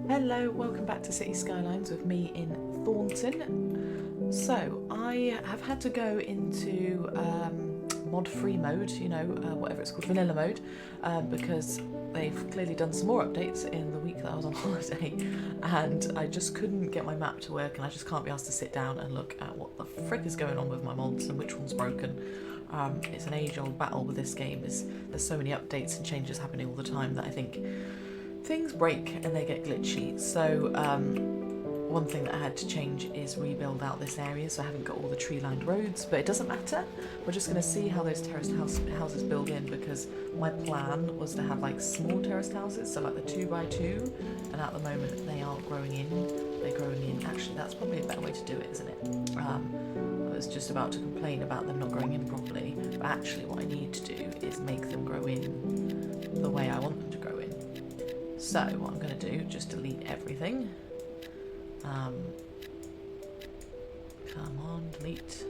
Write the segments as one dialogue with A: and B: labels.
A: Hello, welcome back to Cities Skylines with me in Thornton. So I have had to go into mod-free mode, whatever it's called, vanilla mode, because they've clearly done some more updates in the week that I was on holiday, and I just couldn't get my map to work, and I just can't be asked to sit down and look at what the frick is going on with my mods and which one's broken. It's an age-old battle with this game. There's so many updates and changes happening all the time that I think things break and they get glitchy. So one thing that I had to change is rebuild out this area, so I haven't got all the tree-lined roads, but it doesn't matter. We're just going to see how those terraced houses build in, because my plan was to have like small terraced houses, so like the 2x2, and at the moment they aren't growing in. They're growing in. Actually, that's probably a better way to do it, isn't it? I was just about to complain about them not growing in properly, but actually what I need to do is make them grow in the way I want them to grow in. So what I'm going to do, just delete everything. Come on, delete.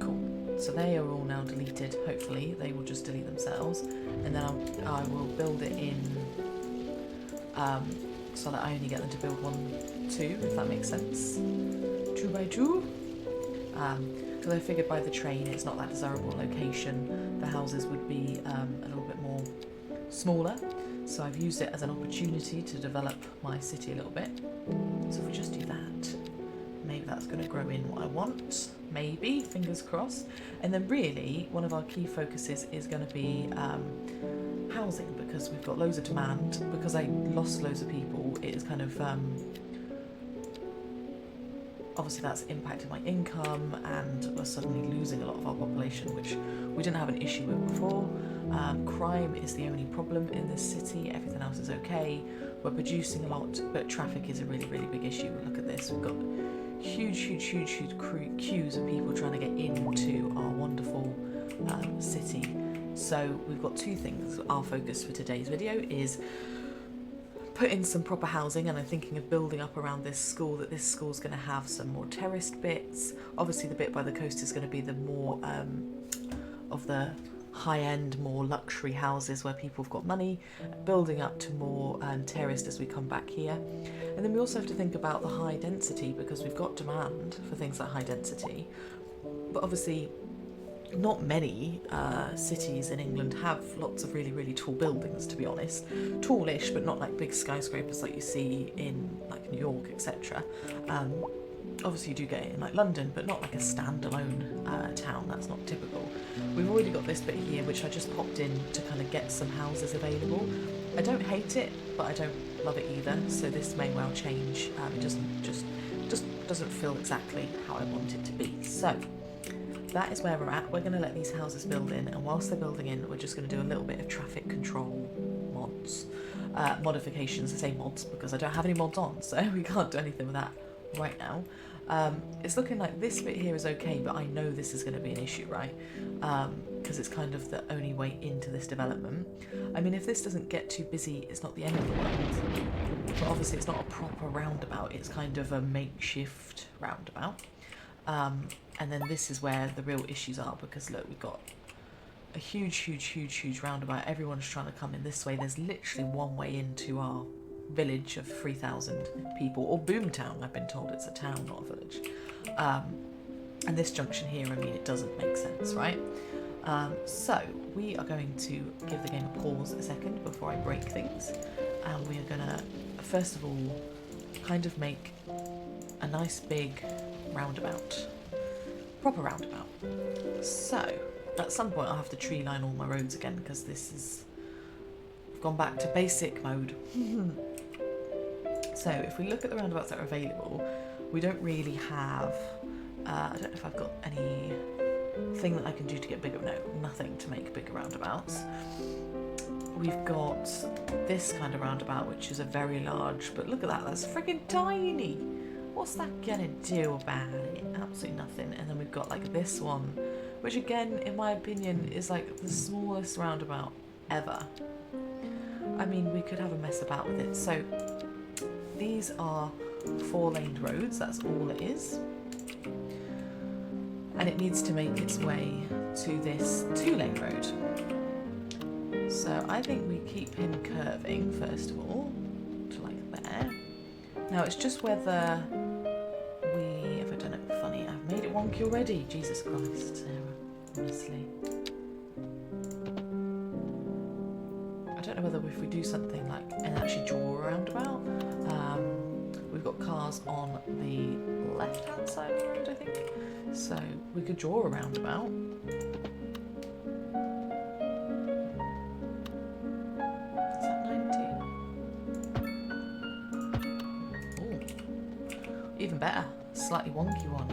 A: Cool. So they are all now deleted. Hopefully they will just delete themselves, and then I will build it in so that I only get them to build 1, 2, if that makes sense. 2x2. Because I figured by the train it's not that desirable location. The houses would be a little bit more smaller. So I've used it as an opportunity to develop my city a little bit. So if we just do that, maybe that's going to grow in what I want. Maybe, fingers crossed. And then really, one of our key focuses is going to be housing, because we've got loads of demand. Because I lost loads of people, it is kind of obviously that's impacted my income, and we're suddenly losing a lot of our population, which we didn't have an issue with before. Crime is the only problem in this city, everything else is okay. We're producing a lot, but traffic is a really, really big issue. Look at this, we've got huge queues of people trying to get into our wonderful city. So we've got two things. Our focus for today's video is put in some proper housing, and I'm thinking of building up around this school, that this school's going to have some more terraced bits. Obviously the bit by the coast is going to be the more of the high-end, more luxury houses where people have got money, building up to more terraced as we come back here. And then we also have to think about the high density, because we've got demand for things like high density, but obviously not many cities in England have lots of really, really tall buildings, to be honest. Tallish, but not like big skyscrapers like you see in like New York, etc. Obviously you do get it in like London, but not like a standalone town. That's not typical. We've already got this bit here, which I just popped in to kind of get some houses available. I don't hate it, but I don't love it either, so this may well change. It just doesn't feel exactly how I want it to be. So that is where we're at. We're going to let these houses build in, and whilst they're building in, we're just going to do a little bit of traffic control modifications. I say mods because I don't have any mods on, so we can't do anything with that right now. It's looking like this bit here is okay, but I know this is going to be an issue, right? Because it's kind of the only way into this development. I mean, if this doesn't get too busy, it's not the end of the world, but obviously it's not a proper roundabout. It's kind of a makeshift roundabout. And then this is where the real issues are, because look, we've got a huge roundabout. Everyone's trying to come in this way. There's literally one way into our village of 3,000 people, or boomtown. I've been told it's a town, not a village. And this junction here, I mean, it doesn't make sense, right? So we are going to give the game a pause a second before I break things, and we are gonna first of all kind of make a nice big roundabout, proper roundabout. So at some point I'll have to tree line all my roads again, because this is, I've gone back to basic mode. So if we look at the roundabouts that are available, we don't really have I don't know if I've got any thing that I can do to get bigger. No, nothing to make bigger roundabouts. We've got this kind of roundabout, which is a very large, but look at that, that's freaking tiny. What's that gonna do about it? Absolutely nothing. And then we've got like this one, which again, in my opinion, is like the smallest roundabout ever. I mean, we could have a mess about with it. So these are 4-laned roads, that's all it is. And it needs to make its way to this 2-lane road. So I think we keep him curving, first of all, to like Now it's just whether we... Have I done it funny? I've made it wonky already. Jesus Christ, Sarah. Honestly. I don't know whether if we do something like... and actually draw a roundabout. We've got cars on the left-hand side of the road, I think. So we could draw a roundabout. Is that 90? Ooh. Even better. Slightly wonky one.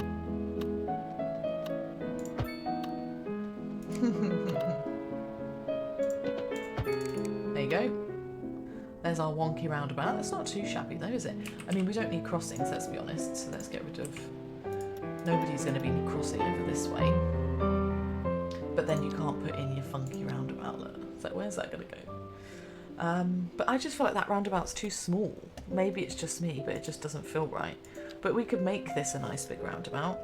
A: There you go. There's our wonky roundabout. That's not too shabby though, is it? I mean, we don't need crossings, let's be honest, so let's get rid of... Nobody's going to be crossing over this way. But then you can't put in your funky roundabout, look. So where's that going to go? But I just feel like that roundabout's too small. Maybe it's just me, but it just doesn't feel right. But we could make this a nice big roundabout.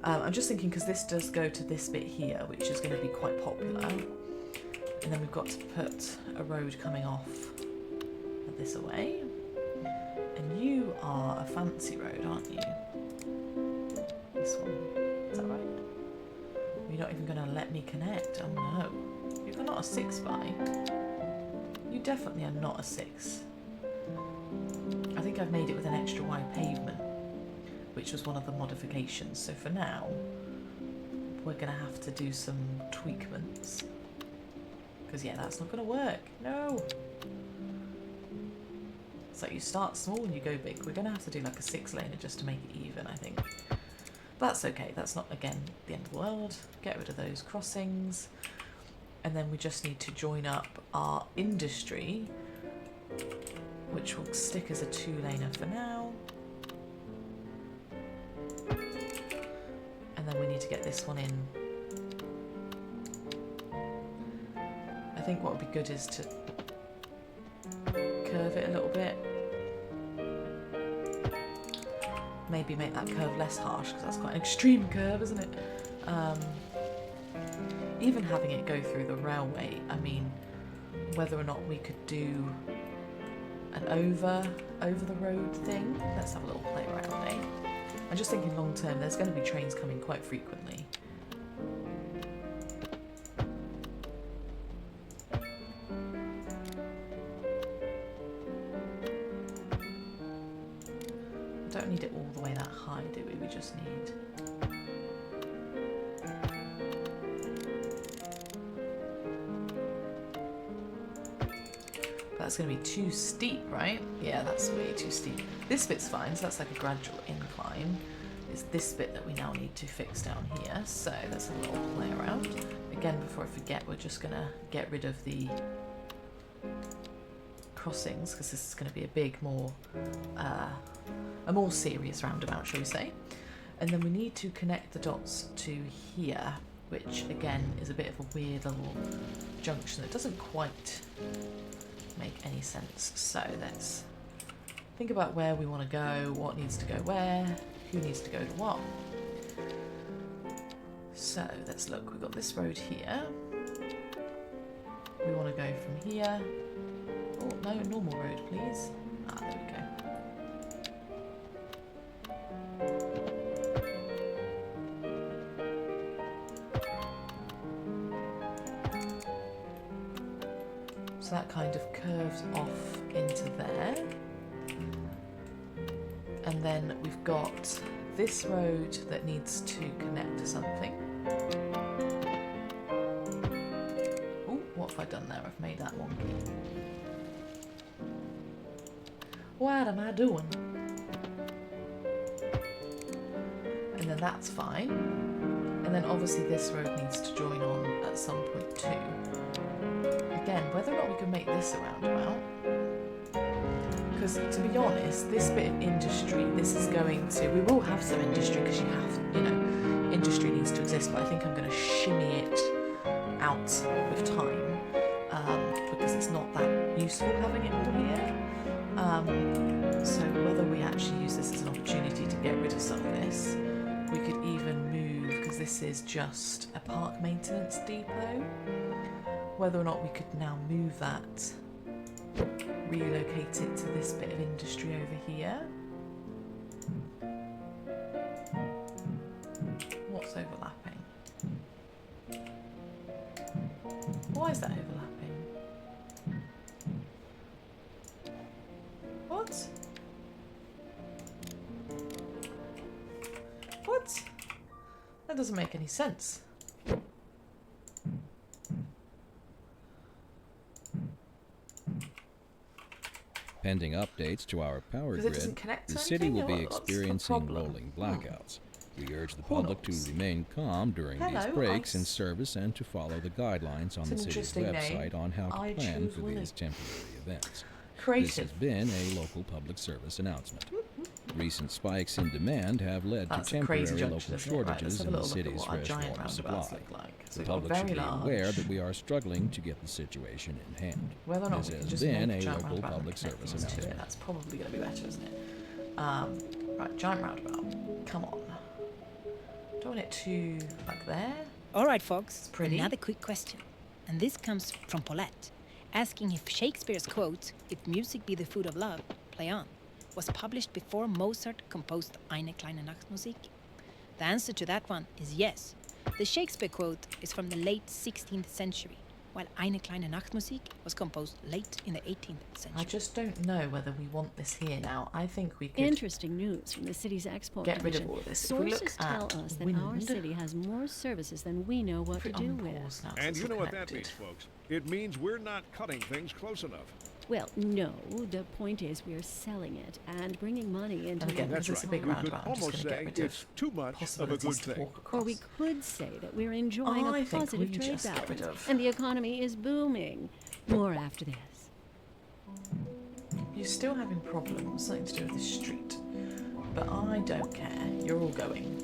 A: I'm just thinking because this does go to this bit here, which is going to be quite popular. And then we've got to put a road coming off this away. And you are a fancy road, aren't you? This one. Is that right? You're not even going to let me connect. Oh no. You're not a 6x. You definitely are not a 6. I think I've made it with an extra wide pavement, which was one of the modifications. So for now, we're going to have to do some tweakments. Because yeah, that's not going to work. No. It's like you start small and you go big. We're going to have to do like a 6-laner just to make it even, I think. That's okay. That's not, again, the end of the world. Get rid of those crossings. And then we just need to join up our industry, which will stick as a 2-laner for now. And then we need to get this one in. I think what would be good is to curve it a little bit. Maybe make that curve less harsh, because that's quite an extreme curve, isn't it? Even having it go through the railway, I mean, whether or not we could do an over the road thing. Let's have a little play around, eh? I'm just thinking long term, there's going to be trains coming quite frequently. Don't need it all the way that high, do we? We just need... That's going to be too steep, right? Yeah, that's way too steep. This bit's fine, so that's like a gradual incline. It's this bit that we now need to fix down here. So let's have a little play around. Again, before I forget, we're just going to get rid of the crossings, because this is going to be a big, a more serious roundabout, shall we say. And then we need to connect the dots to here, which again is a bit of a weird little junction that doesn't quite make any sense. So let's think about where we want to go, what needs to go where, who needs to go to what. So let's look, we've got this road here. We want to go from here. Oh no, normal road please. Ah, there we go. So that kind of curves off into there. And then we've got this road that needs to connect to something. Oh, what have I done there? I've made that wonky. What am I doing? And then that's fine. And then obviously this road needs to join on at some point too. Again, whether or not we can make this a roundabout, because to be honest, this bit of industry, this is going to, we will have some industry because you have, you know, industry needs to exist, but I think I'm going to shimmy it out with time, because it's not that useful having it all here. So whether we actually use this as an opportunity to get rid of some of this, we could even move, because this is just a park maintenance depot, whether or not we could now move that, relocate it to this bit of industry over here. What's overlapping? Why is that overlapping? What? What? That doesn't make any sense.
B: Pending updates to our power
A: Because it
B: grid,
A: doesn't connect to
B: the city
A: anything,
B: will be
A: or what's the
B: experiencing
A: problem?
B: rolling blackouts. We urge the public to
A: Hornets.
B: remain calm during these
A: Hello,
B: breaks in
A: Ice.
B: service and to follow the guidelines on
A: It's
B: the
A: an
B: city's
A: interesting
B: website
A: name.
B: on how to
A: I
B: plan
A: choose
B: for
A: Willie.
B: these temporary events. This
A: Creative.
B: has been a local public service announcement. Recent spikes in demand have led
A: That's
B: to
A: a crazy
B: temporary
A: junction,
B: local
A: isn't it? Right, let's
B: shortages
A: have a
B: in the
A: little look at
B: city's
A: what our
B: fresh
A: giant
B: water
A: roundabouts
B: supply.
A: look like. So
B: The
A: we've got
B: public should
A: very
B: be
A: large.
B: aware that we are struggling to get the situation in hand.
A: Whether or not
B: This
A: we can
B: has
A: just
B: been
A: make
B: a
A: giant
B: local
A: roundabout
B: public
A: and connect
B: service
A: things to it,
B: announcement.
A: that's probably going to be better, isn't it? Right, giant roundabout. Come on. Don't want it to like there.
C: All right, folks.
A: It's pretty.
C: Another quick question. And this comes from Paulette, asking if Shakespeare's quote, "If music be the food of love, play on," was published before Mozart composed Eine kleine Nachtmusik. The answer to that one is yes. The Shakespeare quote is from the late 16th century, while Eine kleine Nachtmusik was composed late in the 18th century.
A: I just don't know whether we want this here now. I think we could
D: Interesting news from the city's export
A: get rid of
D: division.
A: all of this. If we look
D: Sources tell
A: at
D: us that
A: wind,
D: our city has more services than we know what to
A: put it
D: do
A: on
D: with.
A: pause now, so
E: And
A: it's
E: you know
A: all
E: what that
A: connected.
E: means, folks. It means we're not cutting things close enough.
D: Well, no. The point is we're selling it and bringing money into
A: And again,
D: it.
E: That's
A: because it's a
E: right.
A: big
E: We could
A: roundabout, I'm just
E: almost
A: going to
E: say
A: get rid
E: it's
A: of
E: too much of a
A: possibilities
E: good
A: to
E: thing.
A: walk across.
D: Or we could say that we're enjoying
A: I
D: a
A: think
D: positive
A: we
D: trade
A: just get rid
D: balance
A: of-
D: and the economy is booming. More after this.
A: You're still having problems, something to do with the street. But I don't care. You're all going.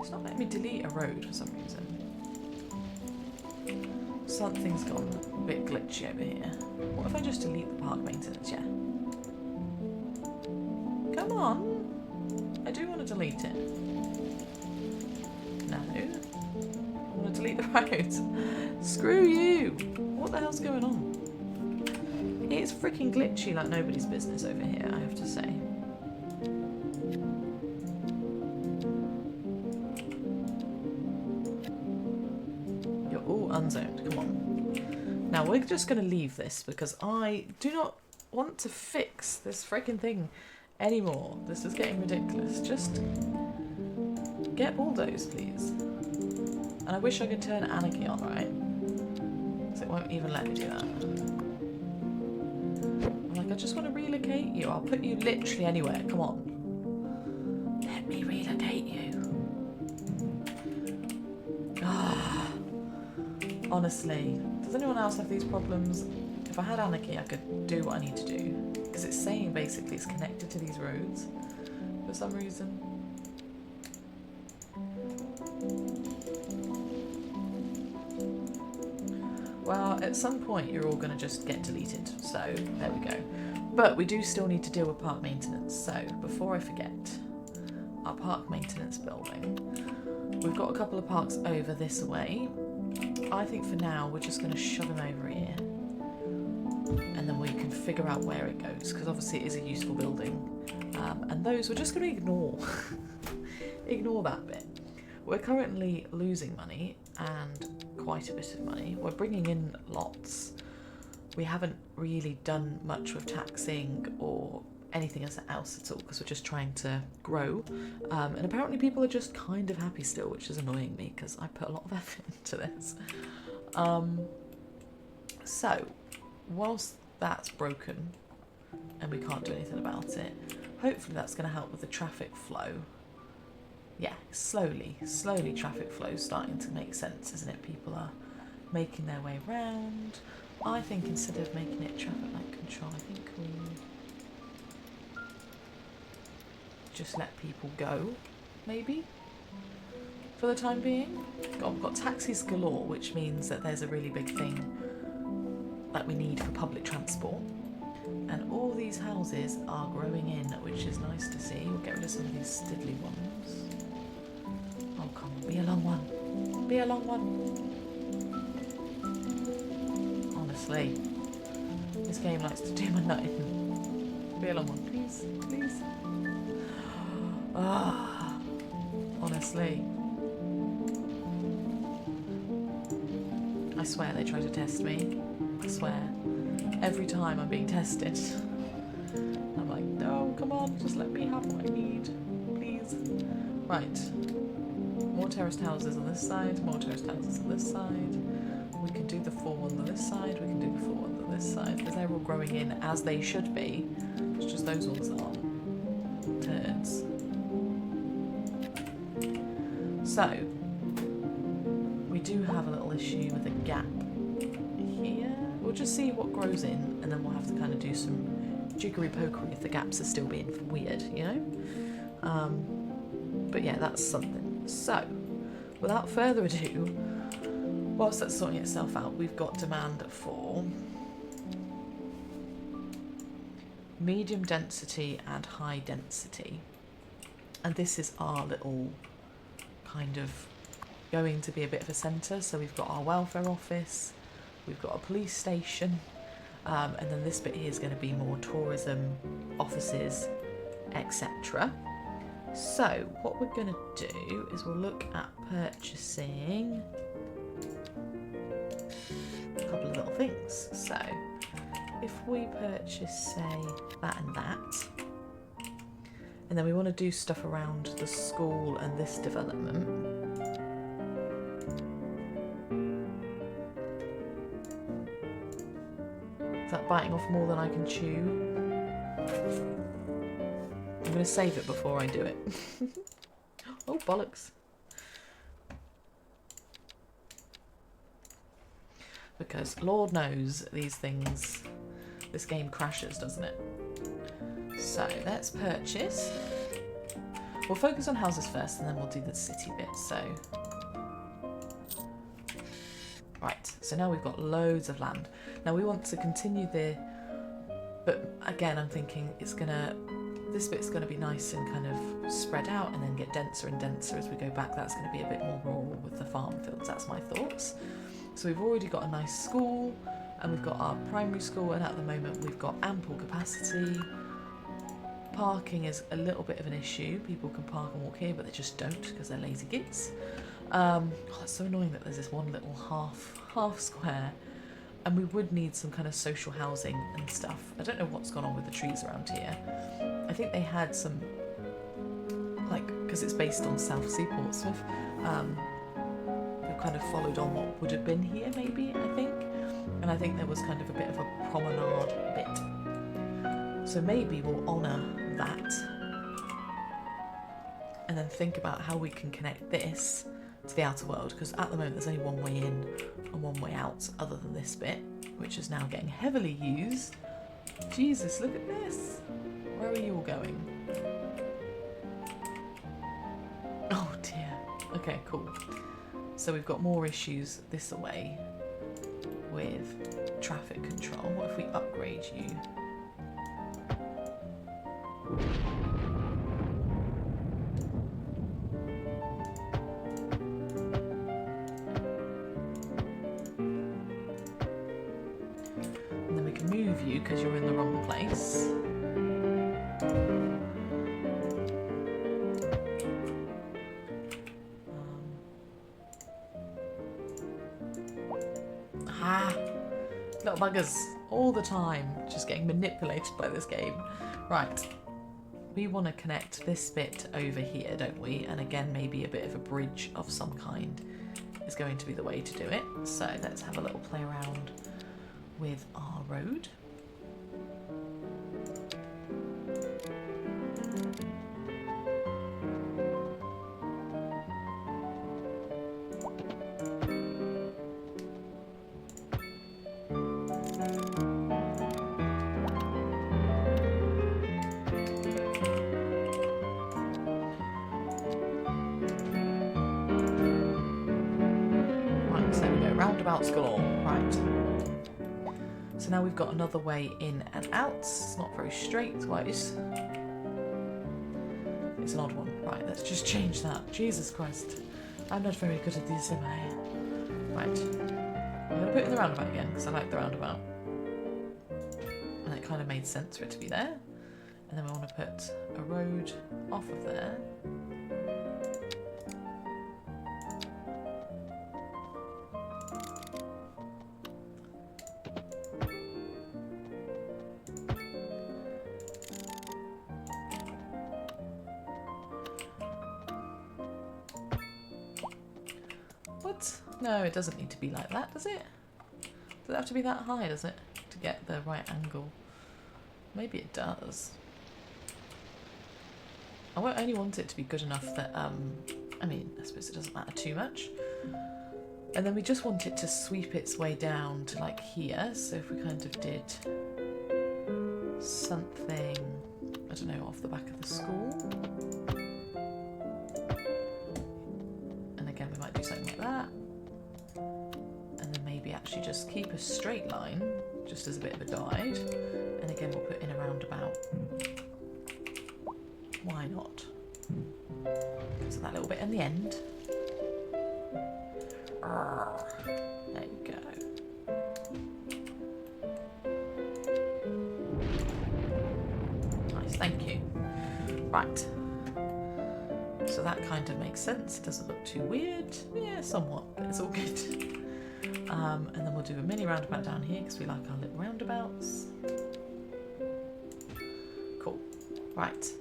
A: It's not letting me delete a road for some reason. Something's gone a bit glitchy over here. What if I just delete the park maintenance? Yeah. Come on. I do want to delete it. No. I want to delete the road. Screw you. What the hell's going on? It's freaking glitchy like nobody's business over here, I have to say. You're all unzoned, come on. Now we're just going to leave this because I do not want to fix this freaking thing anymore. This is getting ridiculous. Just get bulldozed, please. And I wish I could turn anarchy on, right? So it won't even let me do that. I'm like, I just want to relocate you. I'll put you literally anywhere. Come on. Let me relocate you. Ah. Honestly, does anyone else have these problems? If I had anarchy, I could do what I need to do. Because it's saying basically it's connected to these roads for some reason. Well, at some point you're all going to just get deleted, so there we go. But we do still need to deal with park maintenance, so before I forget, our park maintenance building. We've got a couple of parks over this way. I think for now we're just going to shove them over here. And then we can figure out where it goes, because obviously it is a useful building. And those we're just going to ignore. Ignore that bit. We're currently losing money, and quite a bit of money. We're bringing in lots. We haven't really done much with taxing or anything else at all because we're just trying to grow. And apparently people are just kind of happy still, which is annoying me because I put a lot of effort into this. So, whilst that's broken and we can't do anything about it, hopefully that's going to help with the traffic flow. Yeah, slowly traffic flow's starting to make sense, isn't it? People are making their way round. I think instead of making it traffic light control, I think we just let people go, maybe, for the time being. God, we've got taxis galore, which means that there's a really big thing that we need for public transport. And all these houses are growing in, which is nice to see. We'll get rid of some of these stiddly ones. Oh, come on, be a long one. Be a long one. Honestly. This game likes to do my nutting. Be a long one, please, please. Ah, honestly. I swear they try to test me. I swear. Every time I'm being tested. I'm like, no, come on, just let me have what I need. Please. Right. More terraced houses on this side, more terraced houses on this side. We can do the 4 on this side, we can do the 4 on this side, because they're all growing in as they should be. It's just those ones that aren't turds. So, we do have a little issue with a gap here. We'll just see what grows in, and then we'll have to kind of do some jiggery pokery if the gaps are still being weird, you know? But yeah, that's something. So, without further ado, whilst that's sorting itself out, we've got demand for medium density and high density. And this is our little kind of going to be a bit of a centre. So we've got our welfare office, we've got a police station, and then this bit here is going to be more tourism, offices, etc. So what we're going to do is we'll look at purchasing a couple of little things. So if we purchase, say, that and that, and then we want to do stuff around the school and this development. Is that biting off more than I can chew? I'm going to save it before I do it. Oh, bollocks. Because Lord knows these things, this game crashes, doesn't it? So let's purchase. We'll focus on houses first and then we'll do the city bit. So, right, so now we've got loads of land. Now we want to continue but again I'm thinking this bit's gonna be nice and kind of spread out and then get denser and denser as we go back. That's gonna be a bit more rural with the farm fields, that's my thoughts. So we've already got a nice school and we've got our primary school, and at the moment we've got ample capacity. Parking is a little bit of an issue. People can park and walk here but they just don't because they're lazy gits. It's so annoying that there's this one little half square, and we would need some kind of social housing and stuff. I don't know what's gone on with the trees around here. I think they had some, like, because it's based on South Sea Portsmouth, they've kind of followed on what would have been here maybe, I think. And I think there was kind of a bit of a promenade bit. So maybe we'll honour that and then think about how we can connect this to the outer world, because at the moment there's only one way in and one way out other than this bit, which is now getting heavily used. Jesus, look at this. Where are you all going? Oh dear. Okay, cool. So we've got more issues this way with traffic control. What if we upgrade you? And then we can move you because you're in the wrong place. Little buggers all the time, just getting manipulated by this game. Right, we want to connect this bit over here, don't we? And again, maybe a bit of a bridge of some kind is going to be the way to do it. So let's have a little play around with our road. Roundabouts galore. Right. So now we've got another way in and out. It's not very straightwise. It's an odd one. Right, let's just change that. Jesus Christ. I'm not very good at this, am I? Right. I'm going to put it in the roundabout again, because I like the roundabout. and it kind of made sense for it to be there. And then we want to put a road off of there. What? No, it doesn't need to be like that, does it? Does it have to be that high, does it? To get the right angle? Maybe it does. I only want it to be good enough that, I mean, I suppose it doesn't matter too much. And then we just want it to sweep its way down to like here. So if we kind of did something, I don't know, off the back of the school. And again, we might do something like that. And then maybe actually just keep a straight line, just as a bit of a guide. And again, we'll put in a roundabout. Why not? So that little bit in the end. There you go. Nice, thank you. Right. So that kind of makes sense. It doesn't look too weird. Yeah, somewhat, but it's all good. And then we'll do a mini roundabout down here because we like our little roundabouts. Cool. Right.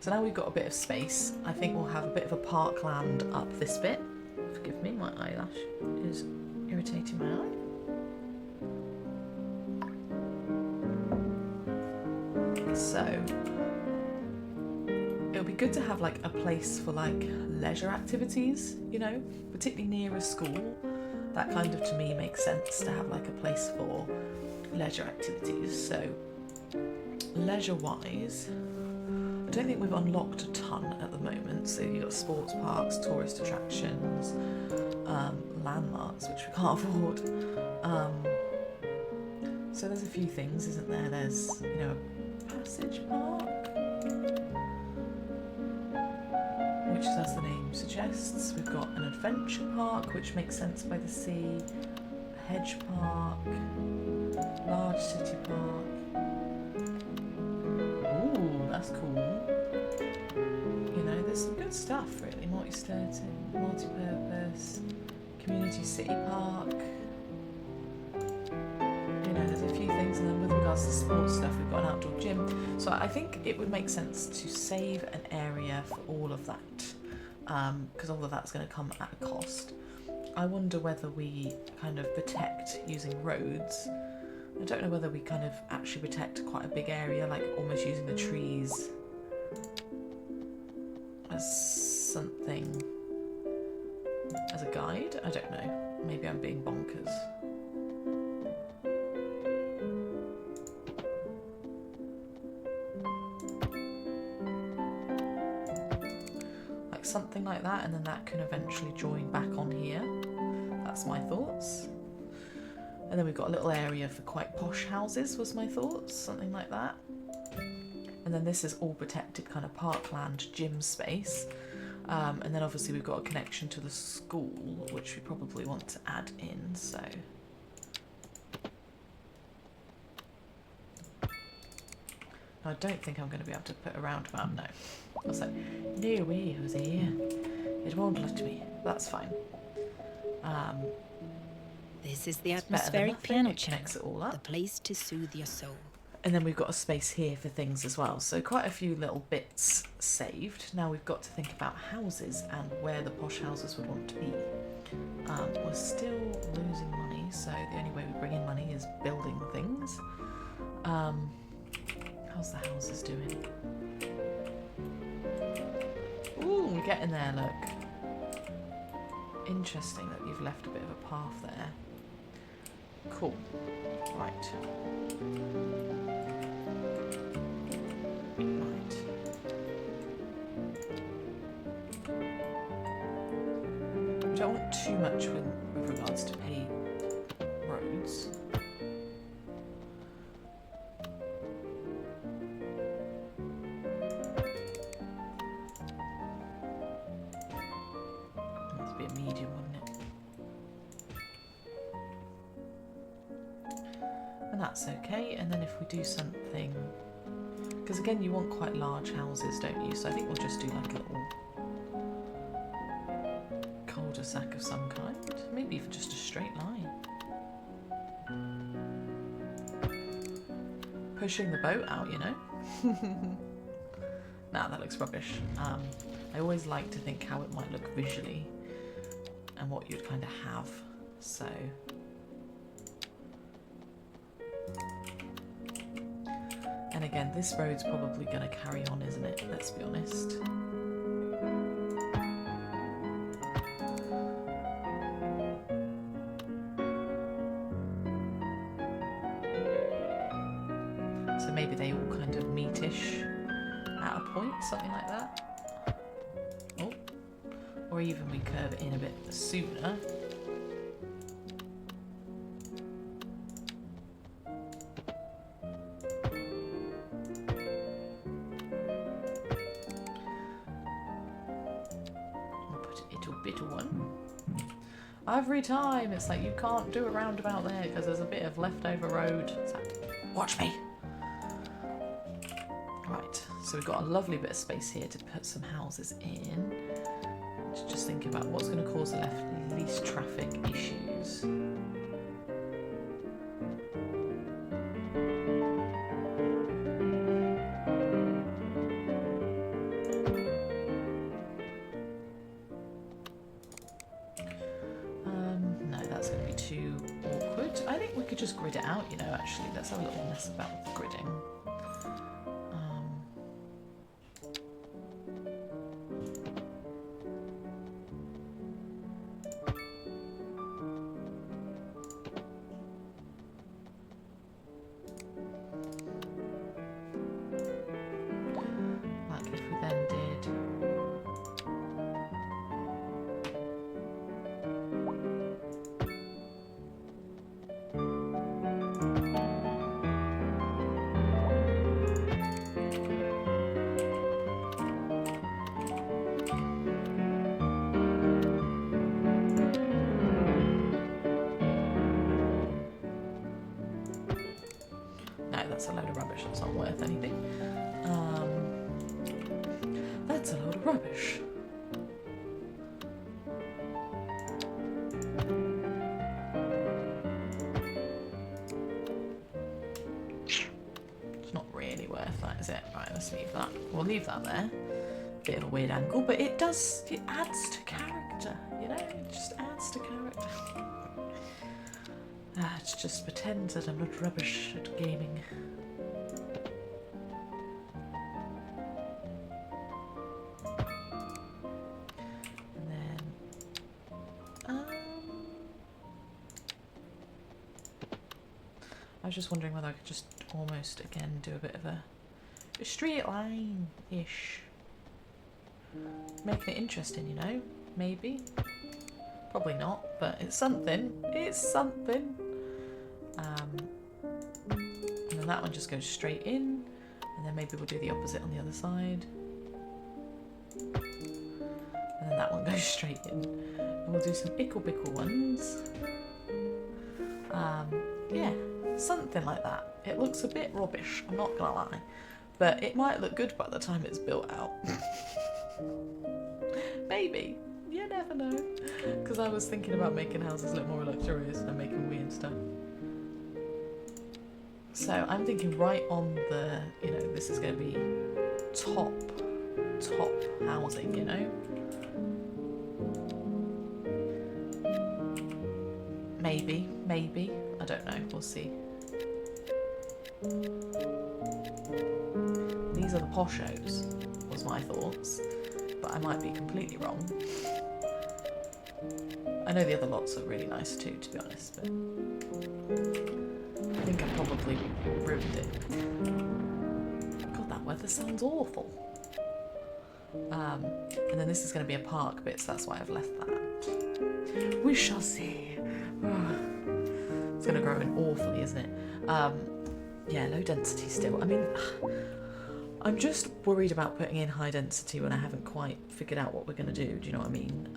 A: So now we've got a bit of space. I think we'll have a bit of a parkland up this bit. Forgive me, my eyelash is irritating my eye. So it'll be good to have like a place for like leisure activities, you know, particularly near a school. That kind of to me makes sense to have like a place for leisure activities. So leisure wise, I don't think we've unlocked a ton at the moment. So you've got sports parks, tourist attractions, landmarks, which we can't afford. So there's a few things, isn't there? There's, you know, a passage park, which as the name suggests, we've got an adventure park, which makes sense by the sea, a hedge park, large city park. Ooh, that's cool. You know, there's some good stuff really. Multi-skirting, multi-purpose, community city park. You know, there's a few things, and then with regards to sports stuff, we've got an outdoor gym. So I think it would make sense to save an area for all of that, because all of that's going to come at a cost. I wonder whether we kind of protect using roads. I don't know whether we kind of actually protect quite a big area, like almost using the trees as something, as a guide. I don't know. Maybe I'm being bonkers. Like something like that, and then that can eventually join back on here. That's my thoughts. And then we've got a little area for quite posh houses, was my thoughts, something like that. And then this is all protected kind of parkland gym space. And then obviously we've got a connection to the school, which we probably want to add in, so. I don't think I'm going to be able to put a roundabout, no. I was like, no way, Jose. It won't let me. That's fine.
C: This is the
A: It's better than
C: atmospheric
A: nothing.
C: piano
A: It connects
C: channel,
A: it all up.
C: the place to soothe your soul.
A: And then we've got a space here for things as well. So quite a few little bits saved. Now we've got to think about houses and where the posh houses would want to be. We're still losing money, so the only way we bring in money is building things. How's the houses doing? Ooh, we're getting there, look. Interesting that you've left a bit of a path there. Cool. Right. Right. We don't want too much with regards to paved roads. Must be a medium, wouldn't it? And That's okay. And then if we do something, because again, you want quite large houses, don't you? So I think we'll just do like a little cul-de-sac of some kind. Maybe even just a straight line. Pushing the boat out, you know? Nah, that looks rubbish. I always like to think how it might look visually and what you'd kind of have. So... And again, this road's probably going to carry on, isn't it? Let's be honest. So maybe they all kind of meet-ish at a point, something like that. Oh. Or even we curve it in a bit sooner. Every time it's like you can't do a roundabout there because there's a bit of leftover road. It's like, watch me. Right, so we've got a lovely bit of space here to put some houses in. Just think about what's going to cause the least traffic issues. Just grid it out, you know, actually. Let's have a little mess about with the gridding. Like if we then did... That's a load of rubbish, that's not worth anything. That's a load of rubbish. It's not really worth that, is it? Right, let's leave that. We'll leave that there. Bit of a weird angle, but it adds to character, you know? It just adds to character. Let's just pretend that I'm not rubbish at gaming. And then... I was just wondering whether I could just almost, again, do a bit of a straight line-ish. Making it interesting, you know? Maybe. Probably not, but it's something. It's something. And then that one just goes straight in, and then maybe we'll do the opposite on the other side. And then that one goes straight in. And we'll do some ickle-bickle ones. Yeah, something like that. It looks a bit rubbish, I'm not gonna lie. But it might look good by the time it's built out. Maybe. You never know. Because I was thinking about making houses look more luxurious and making weird stuff. So I'm thinking right on the, you know, this is going to be top housing, you know? Maybe, I don't know, we'll see. These are the poshos, was my thoughts, but I might be completely wrong. I know the other lots are really nice too, to be honest, but I think I probably ruined it. God, that weather sounds awful. And then this is going to be a park bit, so that's why I've left that. We shall see. It's going to grow in awfully, isn't it? Yeah, low density still. I mean, I'm just worried about putting in high density when I haven't quite figured out what we're going to do. Do you know what I mean?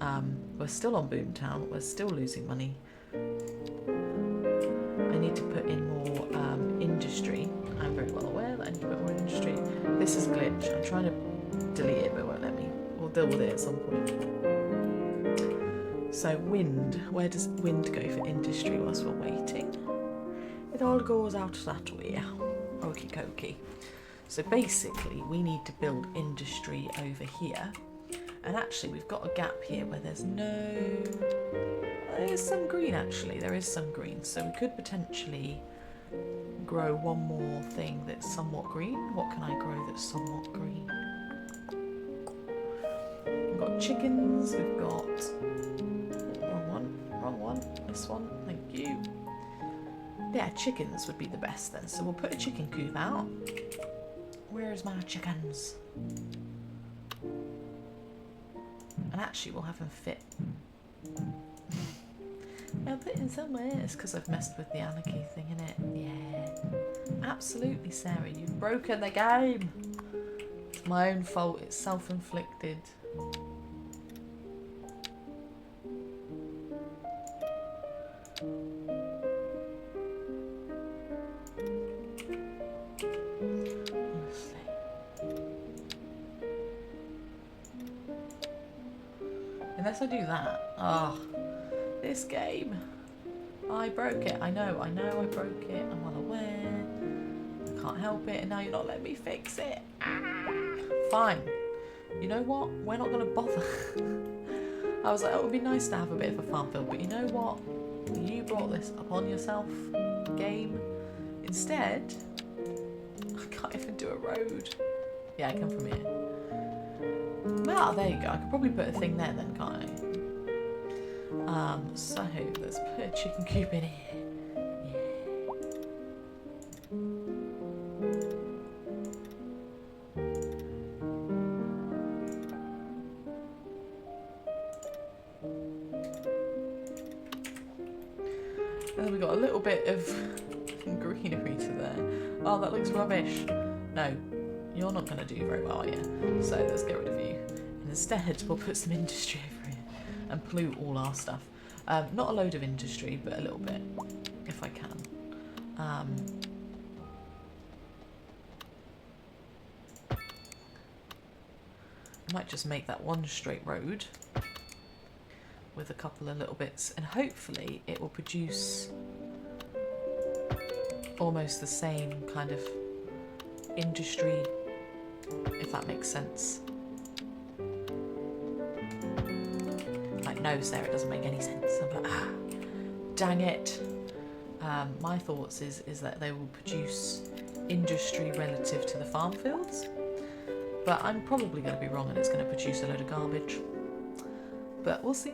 A: We're still on Boomtown. We're still losing money. I need to put in more very well aware that I need a bit more industry. This is glitch. I'm trying to delete it, but it won't let me. We'll deal with it at some point. So wind. Where does wind go for industry whilst we're waiting? It all goes out that way. Okie dokie. So basically, we need to build industry over here. And actually, we've got a gap here where there's no... There's some green, actually. There is some green. So we could potentially grow one more thing that's somewhat green. What can I grow that's somewhat green? We've got chickens. We've got... Wrong one. This one. Thank you. Yeah, chickens would be the best then. So we'll put a chicken coop out. Where's my chickens? And actually, we'll have them fit. I'll put it in somewhere. It's because I've messed with the anarchy thing, innit? Yeah. Absolutely, Sarah. You've broken the game. It's my own fault. It's self-inflicted. Unless I do that. Oh, this game. I broke it. I know I broke it. I'm well aware. I can't help it, and now you're not letting me fix it. Fine. You know what? We're not going to bother. I was like, oh, it would be nice to have a bit of a farm field, but you know what? You brought this upon yourself, game. Instead, I can't even do a road. Yeah, I come from here. Ah, there you go. I could probably put a thing there then, can't I? So let's put a chicken coop in here. And then we got a little bit of greenery to there. Oh, that looks rubbish. No, you're not going to do very well, are you? So let's get rid of you. And instead, we'll put some industry over here and pollute all our stuff. Not a load of industry, but a little bit, if I can. I might just make that one straight road with a couple of little bits, and hopefully it will produce almost the same kind of industry, if that makes sense. Like, no, Sarah, it doesn't make any sense. I'm like, dang it. My thoughts is that they will produce industry relative to the farm fields, but I'm probably going to be wrong and it's going to produce a load of garbage. But we'll see.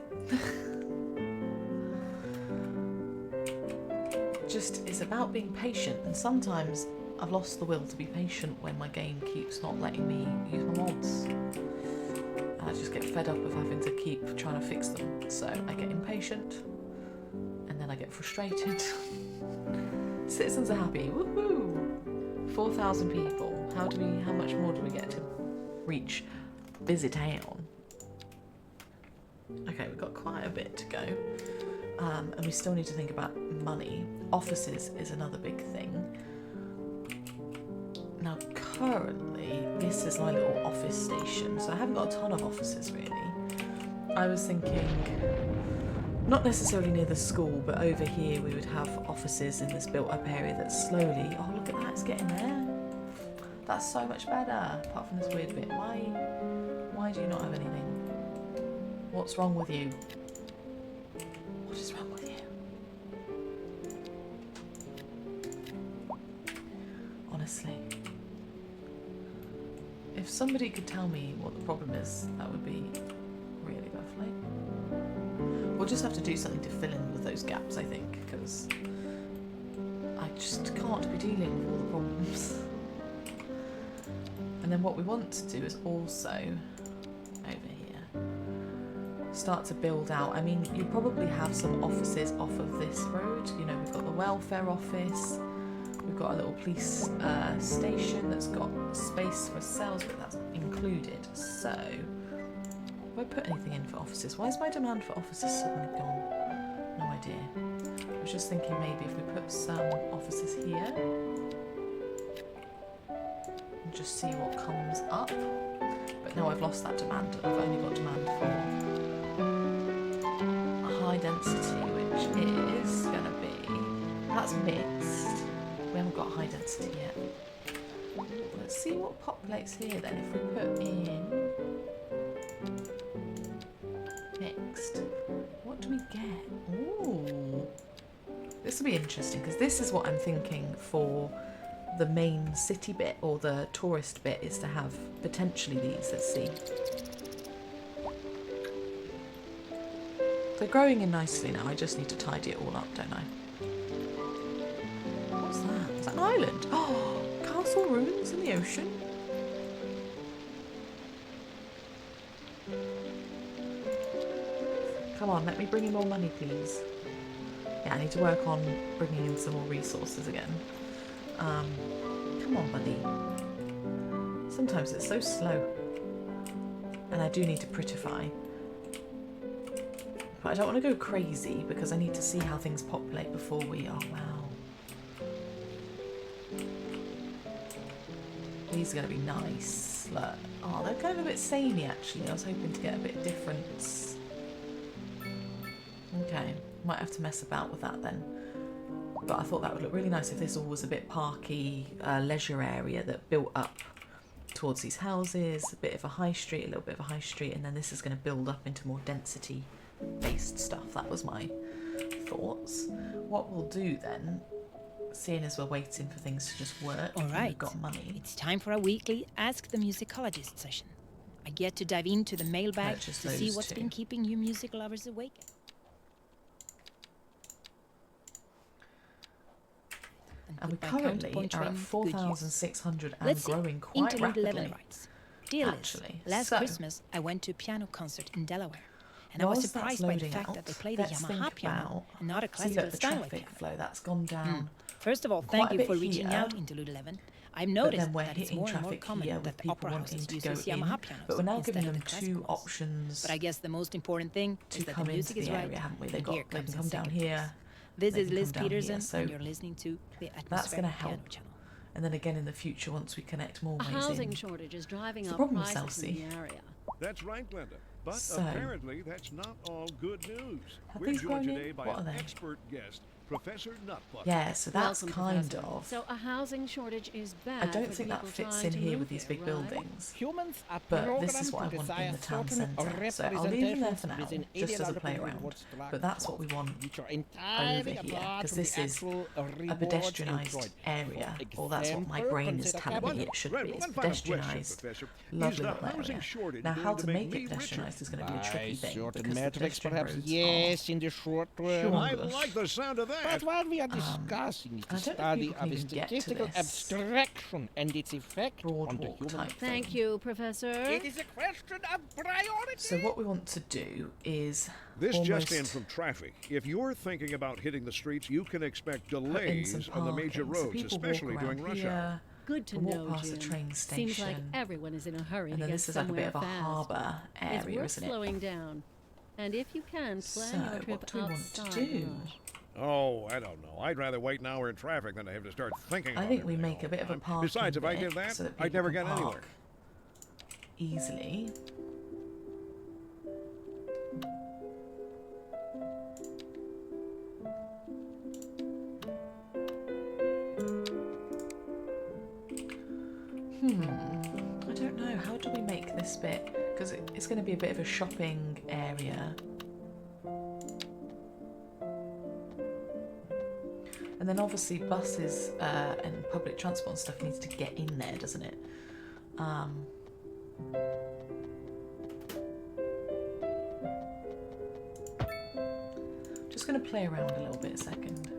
A: Just, it's about being patient, and sometimes I've lost the will to be patient when my game keeps not letting me use my mods. And I just get fed up of having to keep trying to fix them. So I get impatient, and then I get frustrated. Citizens are happy. Woohoo! 4,000 people. How much more do we get to reach? Busy town. Okay, we've got quite a bit to go. And we still need to think about money. Offices is another big thing. Now, currently, this is my little office station, so I haven't got a ton of offices, really. I was thinking, not necessarily near the school, but over here we would have offices in this built-up area that's slowly... Oh, look at that, it's getting there. That's so much better, apart from this weird bit. Why do you not have anything? What's wrong with you? What is wrong with you? Honestly. If somebody could tell me what the problem is, that would be really lovely. We'll just have to do something to fill in with those gaps, I think, because I just can't be dealing with all the problems. And then what we want to do is also, over here, start to build out. I mean, you probably have some offices off of this road. You know, we've got the welfare office, we've got a little police station that's got space for cells, but that's included. So, have I put anything in for offices? Why is my demand for offices suddenly gone? No idea. I was just thinking maybe if we put some offices here. and just see what comes up. But now I've lost that demand. I've only got demand for a high density, which is going to be... That's mixed. We haven't got high density yet. Let's see what populates here then. If we put in mixed, what do we get? Ooh, this will be interesting because this is what I'm thinking for the main city bit or the tourist bit, is to have potentially these. Let's see. They're growing in nicely now. I just need to tidy it all up, don't I? What's that? Is that an island? Oh, castle ruins in the ocean. Come on, let me bring in more money, please. Yeah, I need to work on bringing in some more resources again. Come on, buddy. Sometimes it's so slow. And I do need to prettify. But I don't want to go crazy because I need to see how things populate before we... Oh, wow. These are going to be nice. Look. Oh, they're kind of a bit samey, actually. I was hoping to get a bit of difference. Okay. Might have to mess about with that then. But I thought that would look really nice if this all was a bit parky, leisure area that built up towards these houses, a bit of a high street, a little bit of a high street, and then this is going to build up into more density-based stuff. That was my thoughts. What we'll do then, seeing as we're waiting for things to just work,
C: All
A: and
C: right,
A: we've got money.
C: it's time for a weekly Ask the Musicologist session. I get to dive into the mailbag
A: Purchase
C: to see
A: those
C: what's
A: two.
C: been keeping you music lovers awake.
A: And we
C: put my
A: currently
C: counterpoint
A: are at
C: ring good
A: 4,600 and
C: Let's see.
A: growing quite
C: Interlude 11
A: rapidly.
C: writes. Dear Liz,
A: Actually,
C: last
A: so-
C: Christmas I went to a piano concert in Delaware. And I was
A: Whilst that's
C: surprised by the
A: loading
C: fact
A: out,
C: that they played a
A: let's
C: Yamaha
A: think
C: piano
A: about-
C: and not a
A: See,
C: classical
A: look, the
C: Steinway
A: traffic
C: piano.
A: flow, that's gone down.
C: First of all,
A: quite
C: thank
A: a
C: you
A: bit
C: for reaching
A: here,
C: out, Interlude 11. I've
A: But
C: noticed
A: then we're
C: that it's
A: hitting
C: more and more
A: traffic
C: common
A: here with
C: that the
A: people
C: opera
A: wanting
C: houses
A: to
C: use
A: go
C: these
A: in.
C: Yamaha pianos
A: But we're now
C: instead
A: giving
C: of
A: them
C: the
A: two
C: classicals.
A: options
C: But I guess the most important thing
A: to
C: is that
A: come
C: the music
A: into
C: is
A: the
C: right.
A: area, haven't we?
C: and gear
A: They
C: comes
A: can
C: in
A: come down
C: second
A: here.
C: place. This
A: they
C: is
A: can
C: Liz
A: come down here,
C: Peterson,
A: so
C: and you're listening to the
A: that's going to
C: Atmospheric Piano
A: help.
C: Channel.
A: And then again in the future, once we connect more
D: A
A: ways
D: housing
A: in.
D: shortage is driving
A: It's the
D: up
A: problem with
D: prices in
A: Chelsea.
D: the area.
E: That's right, Glenda. But
A: So-
E: apparently that's not all good news.
A: Have
E: We're
A: these
E: joined
A: grown in?
E: today by
A: What
E: an
A: are they?
E: expert guest, Professor Nutbucket.
A: Yeah, so that's
D: Welcome,
A: kind
D: Professor.
A: of.
D: So a housing shortage is bad.
A: I don't
D: for
A: think
D: the
A: that
D: people
A: fits
D: trying
A: in
D: to
A: here
D: move
A: with these big
D: here, right?
A: buildings.
F: Humans are
A: But this is
F: programmed
A: what I
F: to
A: want in
F: desire
A: the town
F: certain
A: centre. So I'll leave them there for now,
F: representations within
A: just as a
F: ideological
A: playground.
F: reward
A: But that's what we want
F: which are
A: over
F: entirely
A: here,
F: apart
A: because
F: from the
A: this is
F: actual
A: a
F: rewards
A: pedestrianised
F: enjoyed.
A: area.
F: For
A: Or that's what my
F: example,
A: brain is
F: consider
A: telling me
F: capital.
A: it should
E: Right,
A: be.
E: well,
A: It's
E: one final question,
A: pedestrianised.
E: Professor.
A: Lovely
E: Is the
A: little
E: housing
A: area.
E: shortage
A: Now,
E: going
A: how
E: to
A: to
E: make
A: make
E: me
A: it pedestrianised is going to be a
F: By
A: tricky thing.
F: certain
A: Because the
F: metrics,
A: pedestrian
F: perhaps
A: roads
F: yes, in the short term.
E: I
A: Humongous.
E: like the sound of that.
F: But what we are discussing is
A: I
F: the
A: don't know if
F: study
A: people can
F: of a
A: even get to
F: statistical
A: this
F: abstraction and its effect on the
A: broadwalk
F: human.
A: type
D: Thank
A: thing.
D: you, Professor.
F: It is a question of priority.
A: So what we want to do is
E: This
A: almost
E: just in from traffic. If you're thinking about hitting the streets, you can expect
A: put in
E: delays
A: some
E: on the major
A: parking. So
E: roads,
A: people
E: especially
A: walk
E: during
A: around
E: rush
A: here,
E: hour.
D: Good to
A: walk
D: know,
A: past
D: Jim.
A: the train
D: Seems like
A: station,
D: everyone is in a hurry
A: and
D: to
A: then
D: get
A: this is like a bit
D: somewhere
A: of a
D: fast.
A: harbour
D: It's
A: area,
D: worth
A: isn't it?
D: slowing down. And if you can, plan
A: So,
D: your trip
A: what do we want
D: outside
A: to
D: the
A: do?
D: rush.
E: Oh, I don't know. I'd rather wait an hour in traffic than to have to start thinking
A: I
E: about
A: think we
E: everything
A: make a
E: all
A: bit
E: the
A: of a
E: time.
A: parking
E: Besides, if I
A: bit
E: did that,
A: so that
E: I'd never
A: people
E: get
A: can
E: anywhere.
A: park easily. I don't know. How do we make this bit? Because it's going to be a bit of a shopping area. And then obviously buses and public transport and stuff needs to get in there, doesn't it? Just going to play around a little bit a second.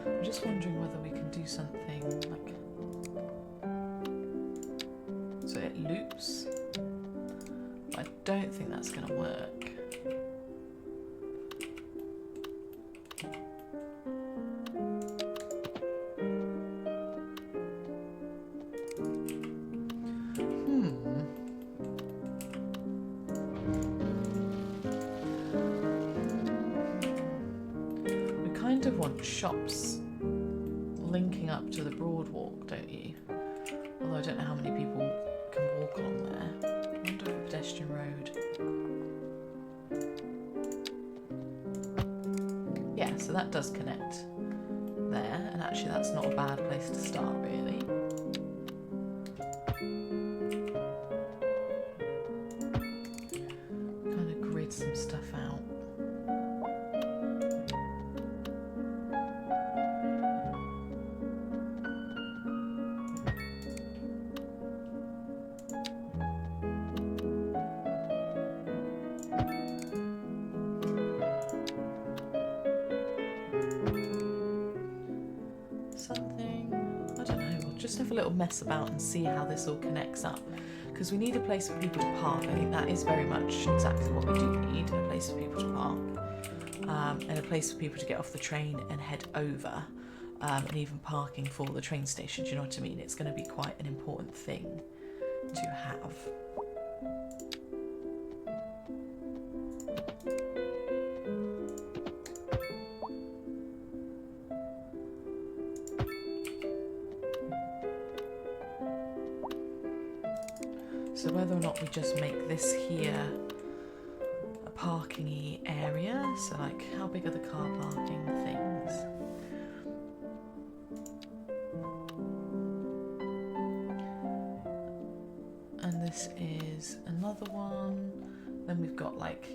A: I'm just wondering whether we can do something like so it loops. I don't think that's going to work. of want shops linking up to the Broadwalk, don't you? Although I don't know how many people can walk along there. I wonder if a pedestrian road. Yeah, so that does connect there, and actually that's not a bad place to start, really. Kind of grid some stuff out. Have a little mess about and see how this all connects up, because we need a place for people to park. I think that is very much exactly what we do need, a place for people to park, and a place for people to get off the train and head over, and even parking for the train station. Do you know what I mean? It's going to be quite an important thing to have. So whether or not we just make this here a parking-y area, so like how big are the car parking things? And this is another one. Then we've got like,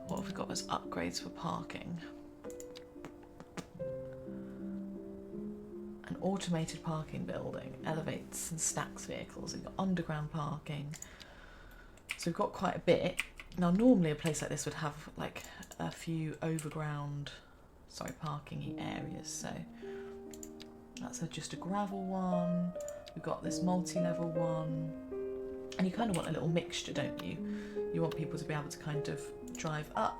A: what have we got as upgrades for parking? An automated parking building, elevates and stacks vehicles. We've got underground parking. So we've got quite a bit. Now normally a place like this would have like a few parking areas. So that's just a gravel one. We've got this multi-level one. And you kind of want a little mixture, don't you? You want people to be able to kind of drive up.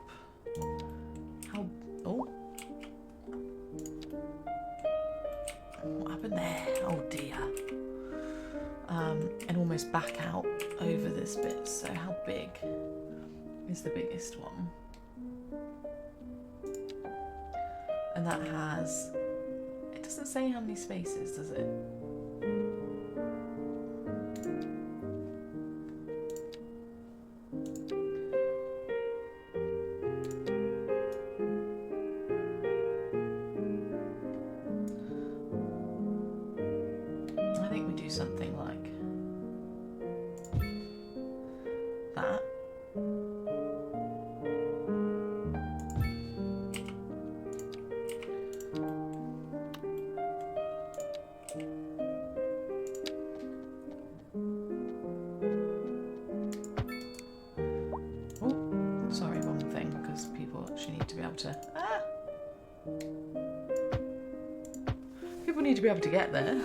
A: What happened there? Oh dear. And almost back out over this bit. So how big is the biggest one? And that has, it doesn't say how many spaces, does it? Something like that. Oh, sorry, wrong thing, because people actually need to be able to. People need to be able to get there.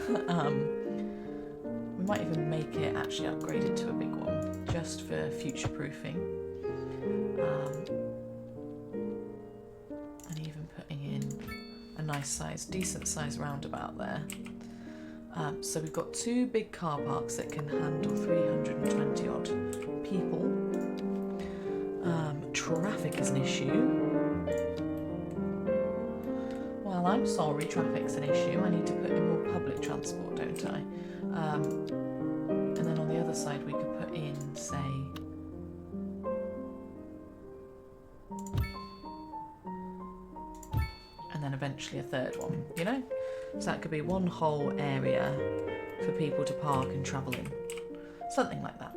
A: We might even make it actually upgraded to a big one, just for future proofing. And even putting in a nice size, decent size roundabout there. So we've got two big car parks that can handle 320 odd people. Traffic is an issue. Well, I'm sorry, traffic's an issue. I need to put in more public transport, don't I? And then on the other side we could put in, say, and then eventually a third one, you know? So that could be one whole area for people to park and travel in. Something like that.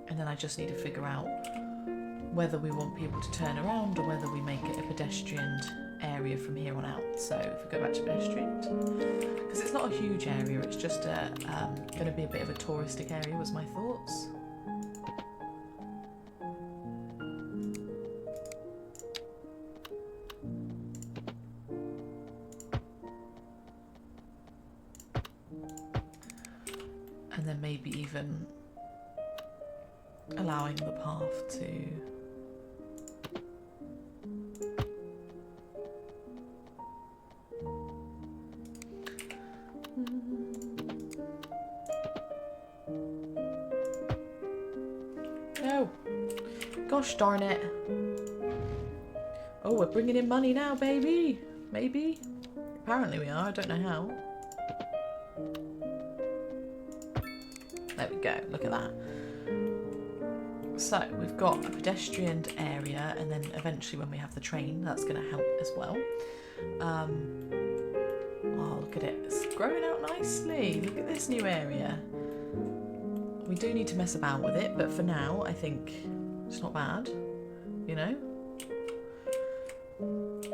A: And then I just need to figure out whether we want people to turn around or whether we make it a pedestrian area from here on out. So if we go back to pedestrian, because it's not a huge area, it's just going to be a bit of a touristic area was my thoughts. And then maybe even allowing the path to no. Gosh darn it. Oh, we're bringing in money now, baby. maybe? Apparently we are, I don't know how. There we go, look at that. So we've got a pedestrian area, and then eventually when we have the train, that's going to help as well. Oh, look at it, it's growing out nicely. Look at this new area. We do need to mess about with it, but for now I think it's not bad, you know?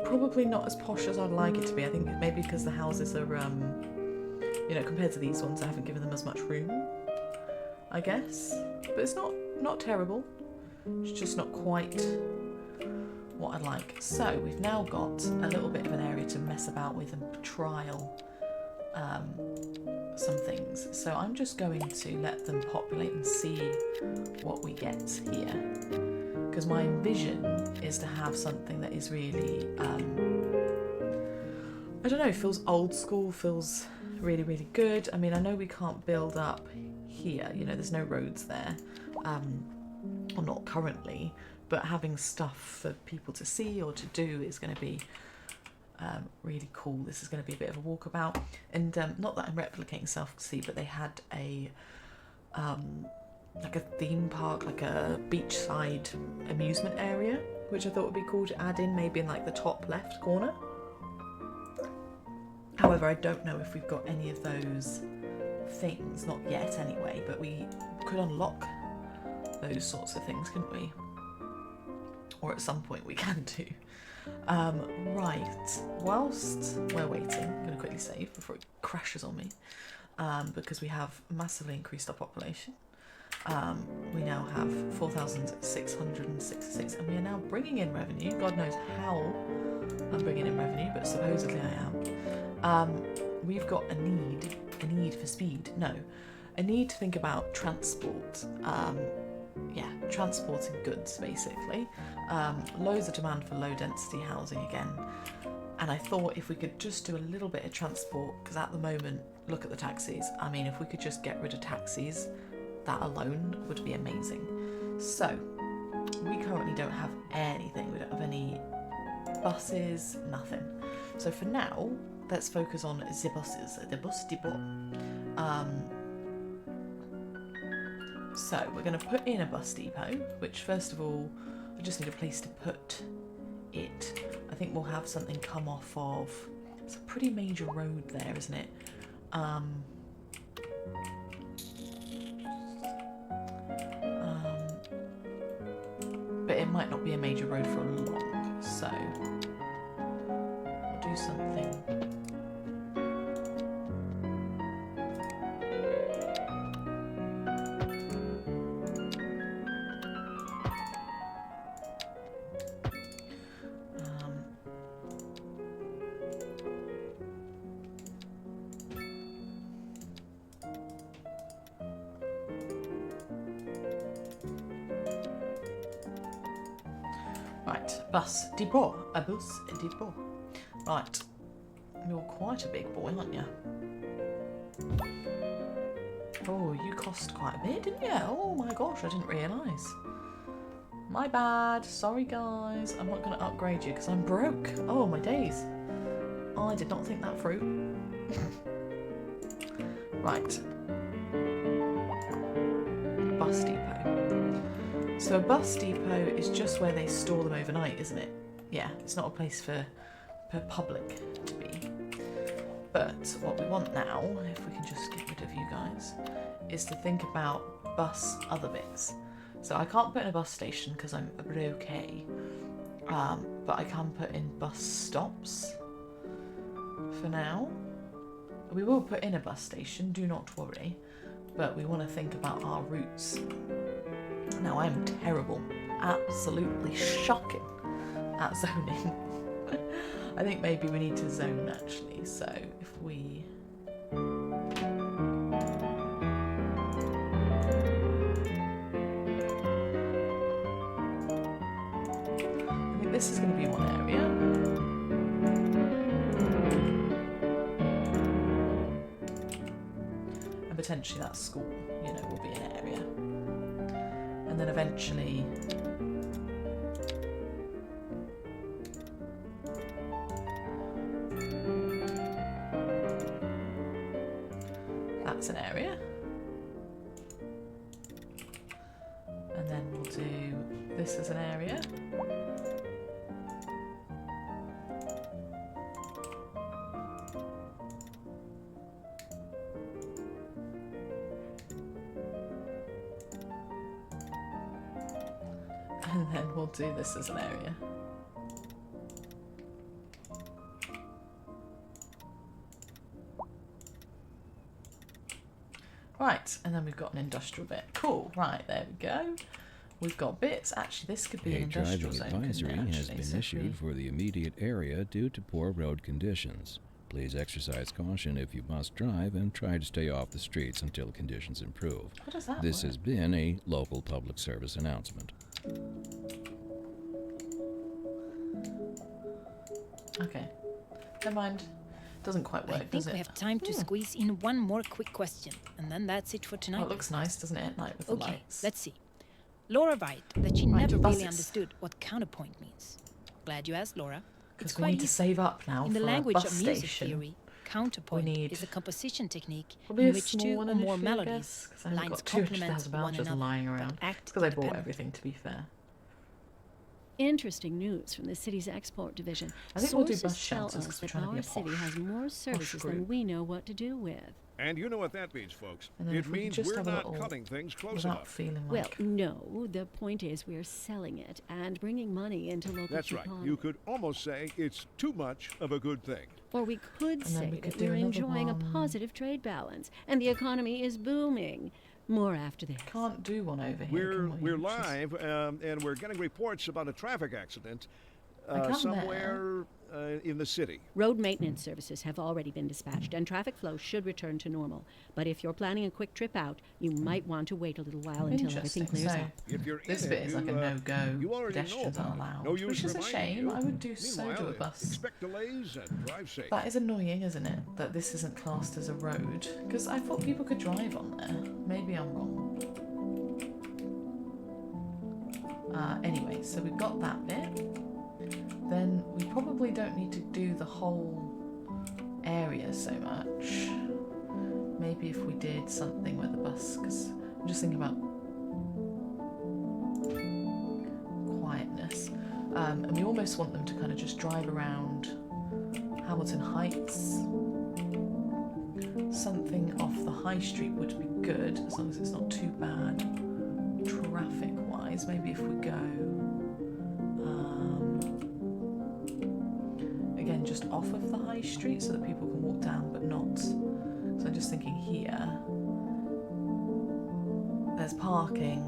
A: Probably not as posh as I'd like it to be. I think maybe because the houses are, you know, compared to these ones, I haven't given them as much room, I guess. But it's not terrible. It's just not quite what I'd like. So we've now got a little bit of an area to mess about with and trial some things. So I'm just going to let them populate and see what we get here. Because my vision is to have something that is really, I don't know, feels old school, feels really, really good. I mean, I know we can't build up here, you know, there's no roads there, or not currently, but having stuff for people to see or to do is going to be really cool. This is going to be a bit of a walkabout, and not that I'm replicating Southsea, but they had a like a theme park, like a beachside amusement area, which I thought would be cool to add in, maybe in like the top left corner. However, I don't know if we've got any of those things, not yet anyway, but we could unlock those sorts of things, couldn't we? Or at some point we can do. Right, whilst we're waiting, I'm going to quickly save before it crashes on me, because we have massively increased our population. We now have 4,666, and we are now bringing in revenue. God knows how I'm bringing in revenue, but supposedly I am. We've got a need for speed. No, a need to think about transport. Yeah, transporting goods basically. Loads of demand for low density housing again. And I thought if we could just do a little bit of transport, because at the moment, look at the taxis. I mean, if we could just get rid of taxis, that alone would be amazing. So, we currently don't have anything. We don't have any buses, nothing. So for now, let's focus on the buses, the bus depot. So we're going to put in a bus depot, which first of all, I just need a place to put it. I think we'll have something come off of, it's a pretty major road there, isn't it? But it might not be a major road for long, so we'll do something. Right, bus depot, a bus depot. Right, you're quite a big boy, aren't you? Oh, you cost quite a bit, didn't you? Oh my gosh, I didn't realise. My bad, sorry guys. I'm not going to upgrade you because I'm broke. Oh my days. I did not think that through. Right. Bus depot. So a bus depot is just where they store them overnight, isn't it? Yeah, it's not a place for public to be. But what we want now, if we can just get rid of you guys, is to think about bus other bits. So I can't put in a bus station because I'm a bit okay, but I can put in bus stops for now. We will put in a bus station, do not worry, but we want to think about our routes. Now I am terrible, absolutely shocking at zoning. I think maybe we need to zone actually, so if we... I think this is going to be one area. And potentially that school, you know, will be an area. And then eventually that's an area. And then we'll do this as an area. And then we'll do this as an area. Right, and then we've got an industrial bit. Cool, right, there we go. We've got bits. Actually, this could be an
B: A
A: industrial
B: driving
A: zone. couldn't it,
B: advisory has
A: actually?
B: been
A: So if
B: issued
A: we-
B: for the immediate area due to poor road conditions. Please exercise caution if you must drive and try to stay off the streets until conditions improve.
A: How does that
B: This
A: work?
B: has been a local public service announcement.
A: Okay. Never mind. Doesn't quite work,
C: I think
A: does it?
C: we have time to squeeze in one more quick question, and then that's it for
A: Oh,
C: tonight.
A: it looks nice, doesn't it? Like with the
C: Okay,
A: lights.
C: let's see. Laura writes that she
A: Right,
C: never really
A: buses.
C: understood what counterpoint means. Glad you asked, Laura. It's
A: Because we
C: quite
A: need to
C: easy.
A: save up now
C: In the
A: for
C: language
A: a bus
C: of music
A: station.
C: theory, counterpoint
A: need
C: is a composition technique
A: Probably
C: in
A: a
C: which
A: small
C: two
A: one
C: or more
A: initially, I
C: melodies,
A: guess, 'cause I haven't
C: lines
A: got 200,000
C: complement one
A: vouchers
C: another,
A: lying
C: but
A: around.
C: act
A: Because I bought
C: independently.
A: everything, to be fair.
D: Interesting news from the city's export division.
A: I think we'll do
D: Sources
A: bus
D: tell
A: shelters 'cause
D: us
A: we're
D: that
A: trying to be
D: our
A: a
D: city
A: posh-
D: has more services
A: group.
D: than we know what to do with.
E: And you know what that means, folks.
A: And then
E: It
A: if we could
E: means
A: just
E: we're
A: have a
E: not
A: little-
E: cutting things close
A: Without
E: enough.
A: feeling
D: Well,
A: like...
D: no, the point is we're selling it and bringing money into local
E: That's right.
D: economy.
E: You could almost say it's too much of a good thing.
D: Or we could
A: then
D: say
A: we could
D: that
A: do
D: we're
A: another
D: enjoying a
A: one.
D: positive trade balance and the economy is booming. More after this.
A: Can't do one over here,
E: We're
A: can we?
E: we're
A: Which is-
E: live, and we're getting reports about a traffic accident
A: I come
E: somewhere in the city.
D: Road maintenance services have already been dispatched and traffic flow should return to normal. But if you're planning a quick trip out, you might want to wait a little while until everything
A: Interesting.
D: clears
A: So,
D: up.
E: If you're
A: this
E: in
A: bit
E: it,
A: is
E: you,
A: like a no-go.
E: you already know
A: Pedestrians
E: about
A: aren't
E: it.
A: allowed.
E: No use
A: Which is a
E: reminding
A: shame.
E: you.
A: I would do so
E: Meanwhile,
A: do a bus.
E: Expect delays and drive safe.
A: That is annoying, isn't it? That this isn't classed as a road. Because I thought people could drive on there. Maybe I'm wrong. Anyway, so we've got that bit. Then we probably don't need to do the whole area so much. Maybe if we did something where the bus, because I'm just thinking about quietness. And we almost want them to kind of just drive around Hamilton Heights. Something off the high street would be good, as long as it's not too bad traffic-wise. Maybe if we go again just off of the high street so that people can walk down, but not. So I'm just thinking here. There's parking.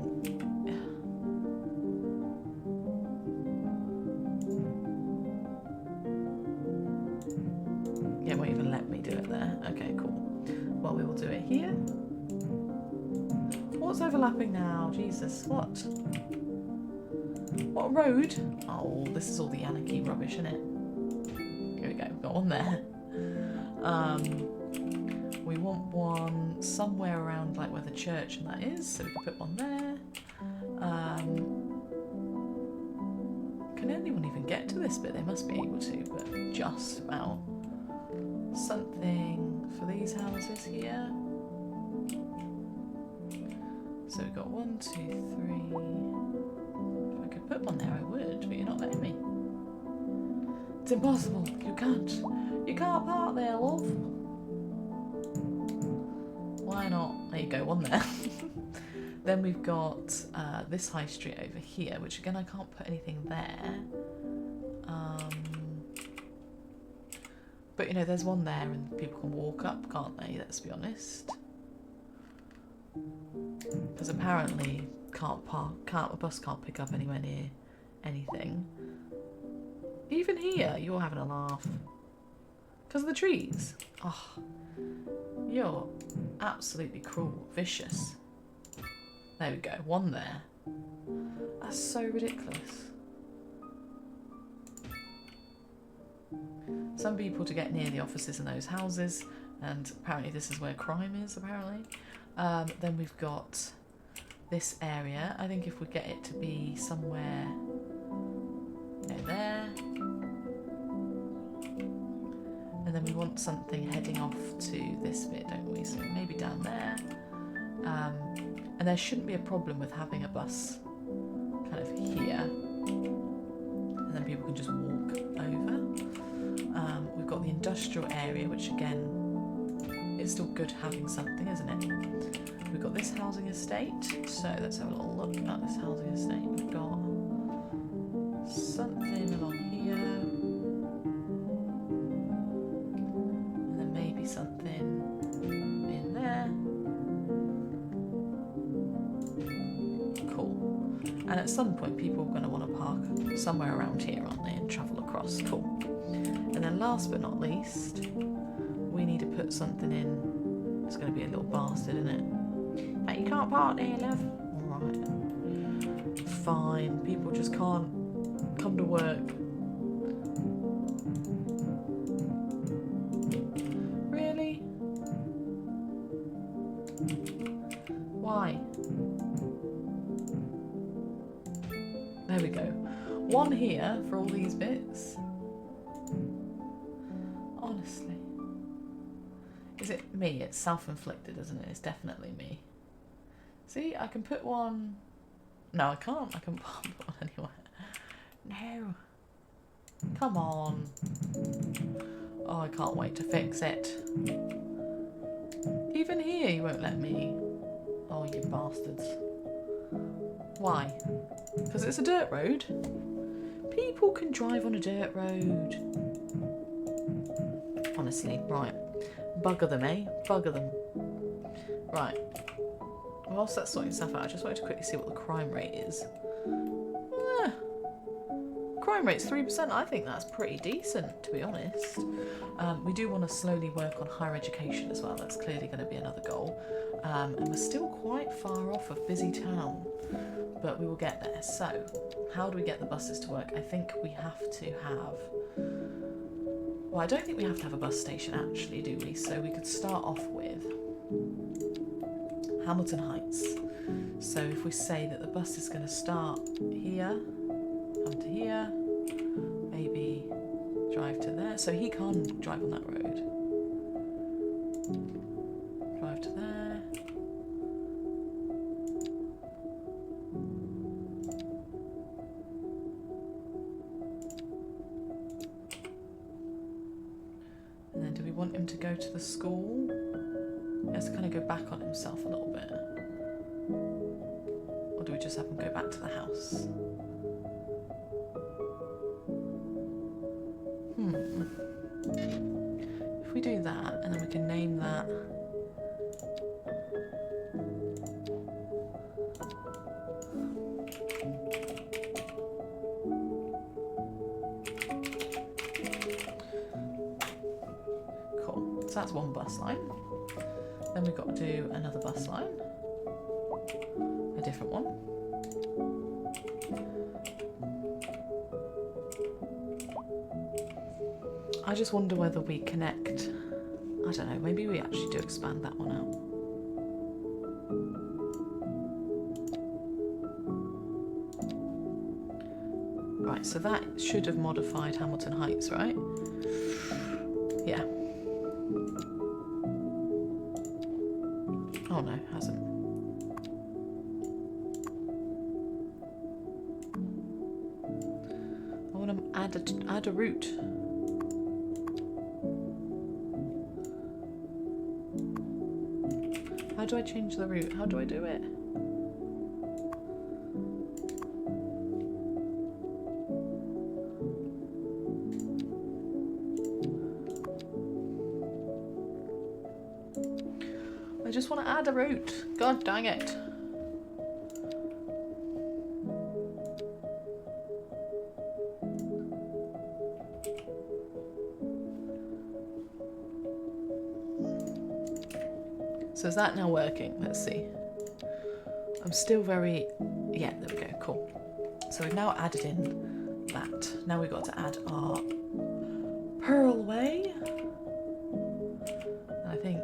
A: Yeah, it won't even let me do it there. Okay, cool. Well, we will do it here. What's overlapping now? Jesus, what? What road? Oh, this is all the anarchy rubbish, isn't it? Here we go, got one there. We want one somewhere around like where the church and that is, so we can put one there. Can anyone even get to this bit? They must be able to, but just about. Something for these houses here. So we've got 1, 2, 3. If I could put one there, I would, but you're not letting me. It's impossible. You can't. You can't park there, love. Why not? There you go, one there. Then we've got this high street over here, which again I can't put anything there. But you know, there's one there and people can walk up, can't they? Let's be honest. Because apparently a bus can't pick up anywhere near anything. Even here, you're having a laugh. Because of the trees. Oh, you're absolutely cruel, vicious. There we go, one there. That's so ridiculous. Some people to get near the offices in those houses, and apparently this is where crime is, apparently. Then we've got this area. I think if we get it to be somewhere there. And And then we want something heading off to this bit, don't we? So maybe down there. And there shouldn't be a problem with having a bus kind of here. And then people can just walk over. We've got the industrial area, which again, is still good having something, isn't it? We've got this housing estate. So let's have a little look at this housing estate. We've got something along here. And then maybe something in there. Cool. And at some point people are going to want to park somewhere around here, aren't they, and travel across. Cool. And then last but not least, we need to put something in. It's going to be a little bastard, isn't it? Hey, you can't park there, love. Alright. Fine. People just can't come to work. Really? Why? There we go. One here for all these bits. Honestly. Is it me? It's self-inflicted, isn't it? It's definitely me. See, I can put one... No, I can't. I can put one anywhere. No. Come on. Oh, I can't wait to fix it. Even here you won't let me. Oh, you bastards. Why? Because it's a dirt road. People can drive on a dirt road. Honestly, right. Bugger them, eh? Bugger them. Right. Whilst that's sorting stuff out, I just wanted to quickly see what the crime rate is. Crime rate's 3%. I think that's pretty decent, to be honest. We do want to slowly work on higher education as well. That's clearly going to be another goal. And we're still quite far off of busy town, but we will get there. So, how do we get the buses to work? I think we have to have... Well, I don't think we have to have a bus station actually, do we? So we could start off with Hamilton Heights. So if we say that the bus is going to start here, come to here, maybe drive to there. So he can't drive on that road. Drive to there. And then do we want him to go to the school? He has to kind of go back on himself a little bit. Or do we just have him go back to the house? If we do that, and then we can name that... Cool. So that's one bus line. Then we've got to do another bus line. A different one. I just wonder whether we connect... I don't know, maybe we actually do expand that one out. Right, so that should have modified Hamilton Heights, right? Yeah. Oh no, it hasn't. I want to add a route. How do I change the route? How do I do it? I just want to add a route. God dang it. So is that now working? Let's see. I'm still very... Yeah, there we go. Cool. So we've now added in that. Now we've got to add our Pearl Way. And I think...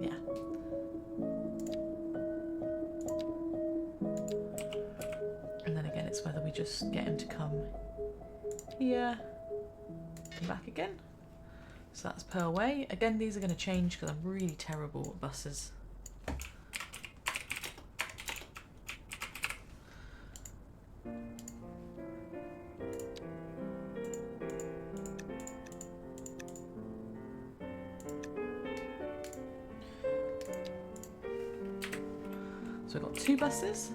A: Yeah. And then again, it's whether we just get him to come here and back again. So that's per way. Again, these are going to change because I'm really terrible at buses. So we've got 2 buses.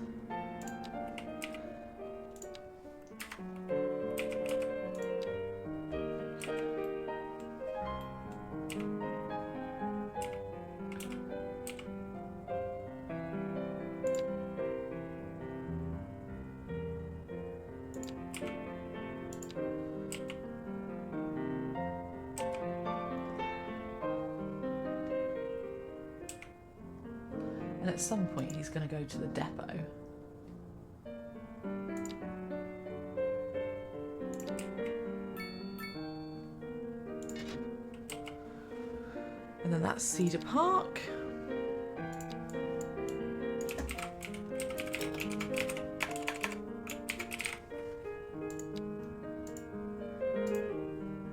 A: And at some point he's going to go to the depot. And then that's Cedar Park.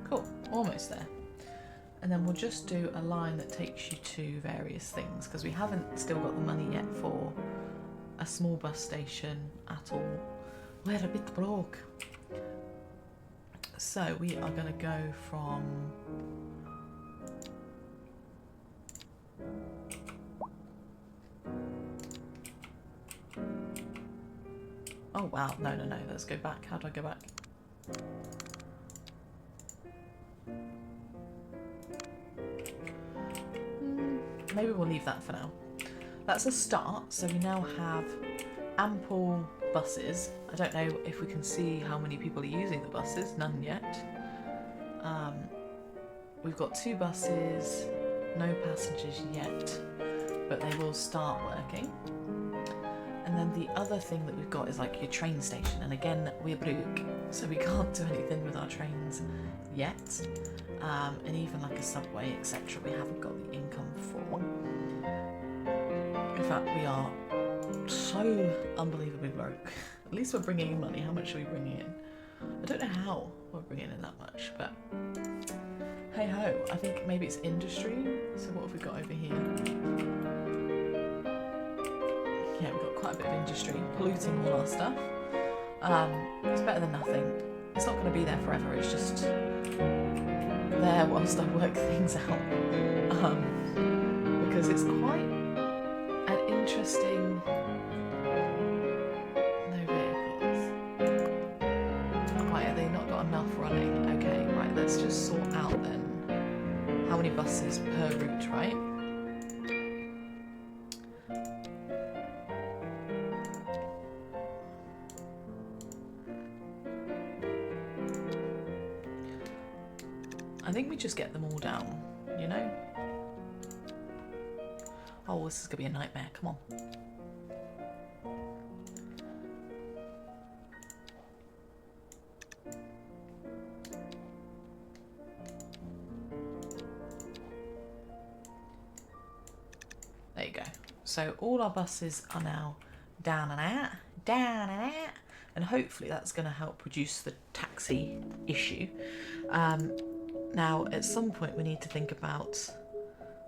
A: Cool, almost there. And then we'll just do a line that takes you to various things because we haven't still got the money yet for a small bus station at all. We're a bit broke. So we are going to go from oh wow, no, let's go back. How do I go back? Maybe we'll leave that for now. That's a start, so we now have ample buses. I don't know if we can see how many people are using the buses, none yet. We've got 2 buses, no passengers yet, but they will start working. And then the other thing that we've got is like your train station, and again, we're broke, so we can't do anything with our trains yet. And even like a subway, etc., we haven't got the income for. In fact, we are so unbelievably broke. At least we're bringing in money. How much are we bringing in? I don't know how we're bringing in that much, but hey ho. I think maybe it's industry. So what have we got over here? Yeah, we've got quite a bit of industry polluting all our stuff. It's better than nothing. It's not going to be there forever. It's just there whilst I work things out, because it's quite an interesting. No vehicles. Right, they not got enough running. Okay, right, let's just sort out then how many buses per route, right? I think we just get them all down, you know? Oh, this is going to be a nightmare. Come on. There you go. So all our buses are now down and out, and hopefully that's going to help reduce the taxi issue. Now, at some point, we need to think about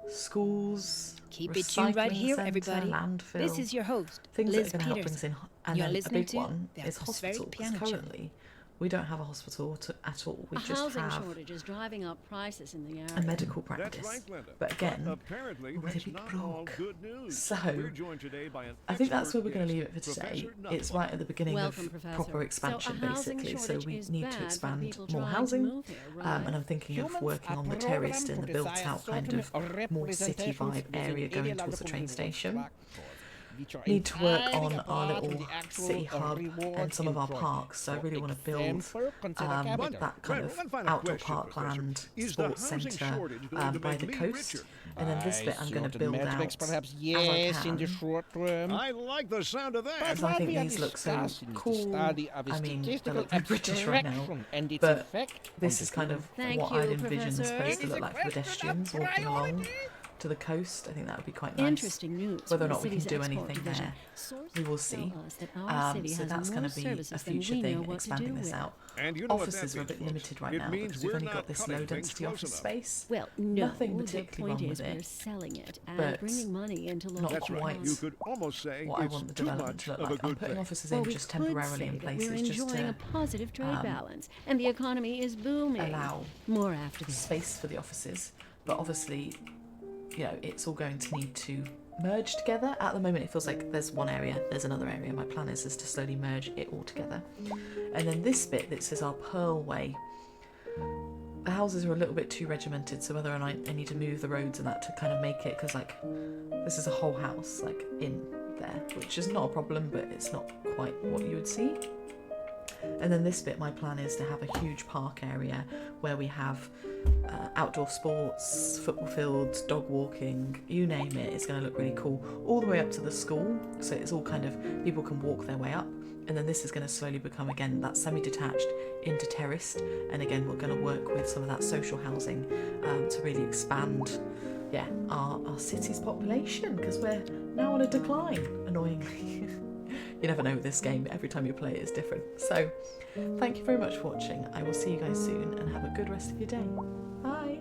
A: schools,
C: Keep it tuned right here,
A: centre,
C: everybody.
A: landfill,
C: This is your host,
A: things
C: Liz
A: that are going to help bring us in. And
C: You're
A: then a
C: listening
A: big
C: to
A: one
C: the
A: is hospital,
C: Atmospheric
A: because
C: Piano Channel.
A: currently we don't have a hospital at all. We
D: A
A: just
D: housing
A: have
D: shortage is driving up prices in the area.
A: a medical
E: That's
A: practice.
E: right, Linda.
A: But again,
E: apparently
A: we're a
E: that's
A: bit
E: not all
A: broke.
E: good news.
A: So,
E: We're joined today by an
A: I think that's where
E: expert
A: we're going to
E: guest,
A: leave it for today.
E: Professor
A: It's
E: Nuttall.
A: right at the beginning
D: Welcome,
A: of
D: Professor.
A: proper expansion,
D: So a housing
A: basically. So
D: shortage
A: we
D: is
A: need
D: bad
A: to
D: for
A: expand
D: people
A: more
D: trying to
A: housing.
D: move here, right?
A: And I'm thinking of
F: Humans
A: working
F: are
A: on the
F: programmed
A: terraced in the
F: to
A: built
F: desire
A: out kind
F: certain
A: of more city
F: representations
A: vibe
F: within
A: area going towards the
F: ideological
A: train station.
F: structures, which are
A: Need to work
F: entirely
A: on our
F: apart from
A: little
F: the actual
A: city hub
F: reward
A: and some of our
F: enjoyed.
A: parks. So I really want to build
F: Example, consider capital.
A: that kind of
E: One final
A: outdoor
E: question,
A: parkland,
E: Professor. Is the
A: sports
E: housing
A: centre
E: shortage going to
A: by
E: make
A: the
E: me
A: coast.
E: richer?
A: And then this
F: By
A: bit I'm going to
F: certain
A: build
F: metrics,
A: out
F: perhaps
A: as I
F: yes, in the
A: can.
F: short term.
E: I like the sound of that.
A: Because I
F: What
A: think
F: we are
A: these look so
F: discussing is the
A: cool.
F: study of a
A: I mean, they
F: statistical
A: look very British right now.
F: abstraction and its
A: But
F: effect
A: this
F: on
A: is
F: the
A: kind of
D: Thank
A: what
D: you,
A: I'd envision
D: Professor.
A: supposed to
F: It
A: look
F: is
A: like
F: a
A: pedestrians
F: question of
A: walking along.
F: priority.
A: to the coast. I think that would be quite nice.
D: Interesting news.
A: Whether or
D: from
A: not
D: the
A: we can
D: city's
A: do
D: export
A: anything
D: division.
A: there,
D: Sources
A: we will
D: tell
A: see.
D: us that our city
A: So
D: has
A: that's
D: more
A: going to be
D: services
A: a
D: than
A: future
D: we know
A: thing,
D: what to
A: expanding
D: do
A: this
D: with.
A: out.
E: And you know what
A: Offices
E: that
A: are a
E: means,
A: bit
E: folks.
A: limited right
E: It
A: now
E: means
A: because we've
E: we're
A: only got
E: not
A: this
E: cutting
A: low
E: things
A: density
E: close
A: office
E: enough.
A: space.
D: Well, no,
A: Nothing
D: the
A: particularly
D: point
A: wrong
D: is
A: with
D: we're
A: it,
D: selling it and
A: but
D: bringing money into
A: not
D: local
E: That's right.
A: quite
D: funds.
E: You could almost say
A: what I
E: it's
A: want the
E: too
A: development
E: much
A: to look
E: of a
A: like. I'm
E: good
A: putting
E: thing.
A: offices
D: Well,
A: in
D: we
A: just
D: could
A: temporarily
D: say
A: in
D: that we're
A: places just
D: enjoying
A: to
D: a positive trade
A: um,
D: balance, and the economy is booming.
A: allow
D: More after this.
A: space for the offices. But obviously, you know, it's all going to need to merge together. At the moment, it feels like there's one area, there's another area. My plan is to slowly merge it all together. And then this bit that says our Pearl Way, the houses are a little bit too regimented, so whether or not I need to move the roads and that to kind of make it, because like this is a whole house like in there, which is not a problem, but it's not quite what you would see. And then this bit, my plan is to have a huge park area where we have outdoor sports, football fields, dog walking, you name it. It's going to look really cool, all the way up to the school, so it's all kind of, people can walk their way up. And then this is going to slowly become, again, that semi-detached into terraced, and again we're going to work with some of that social housing to really expand our city's population, because we're now on a decline, annoyingly. You never know with this game, every time you play it is different. So thank you very much for watching. I will see you guys soon, and have a good rest of your day. Bye.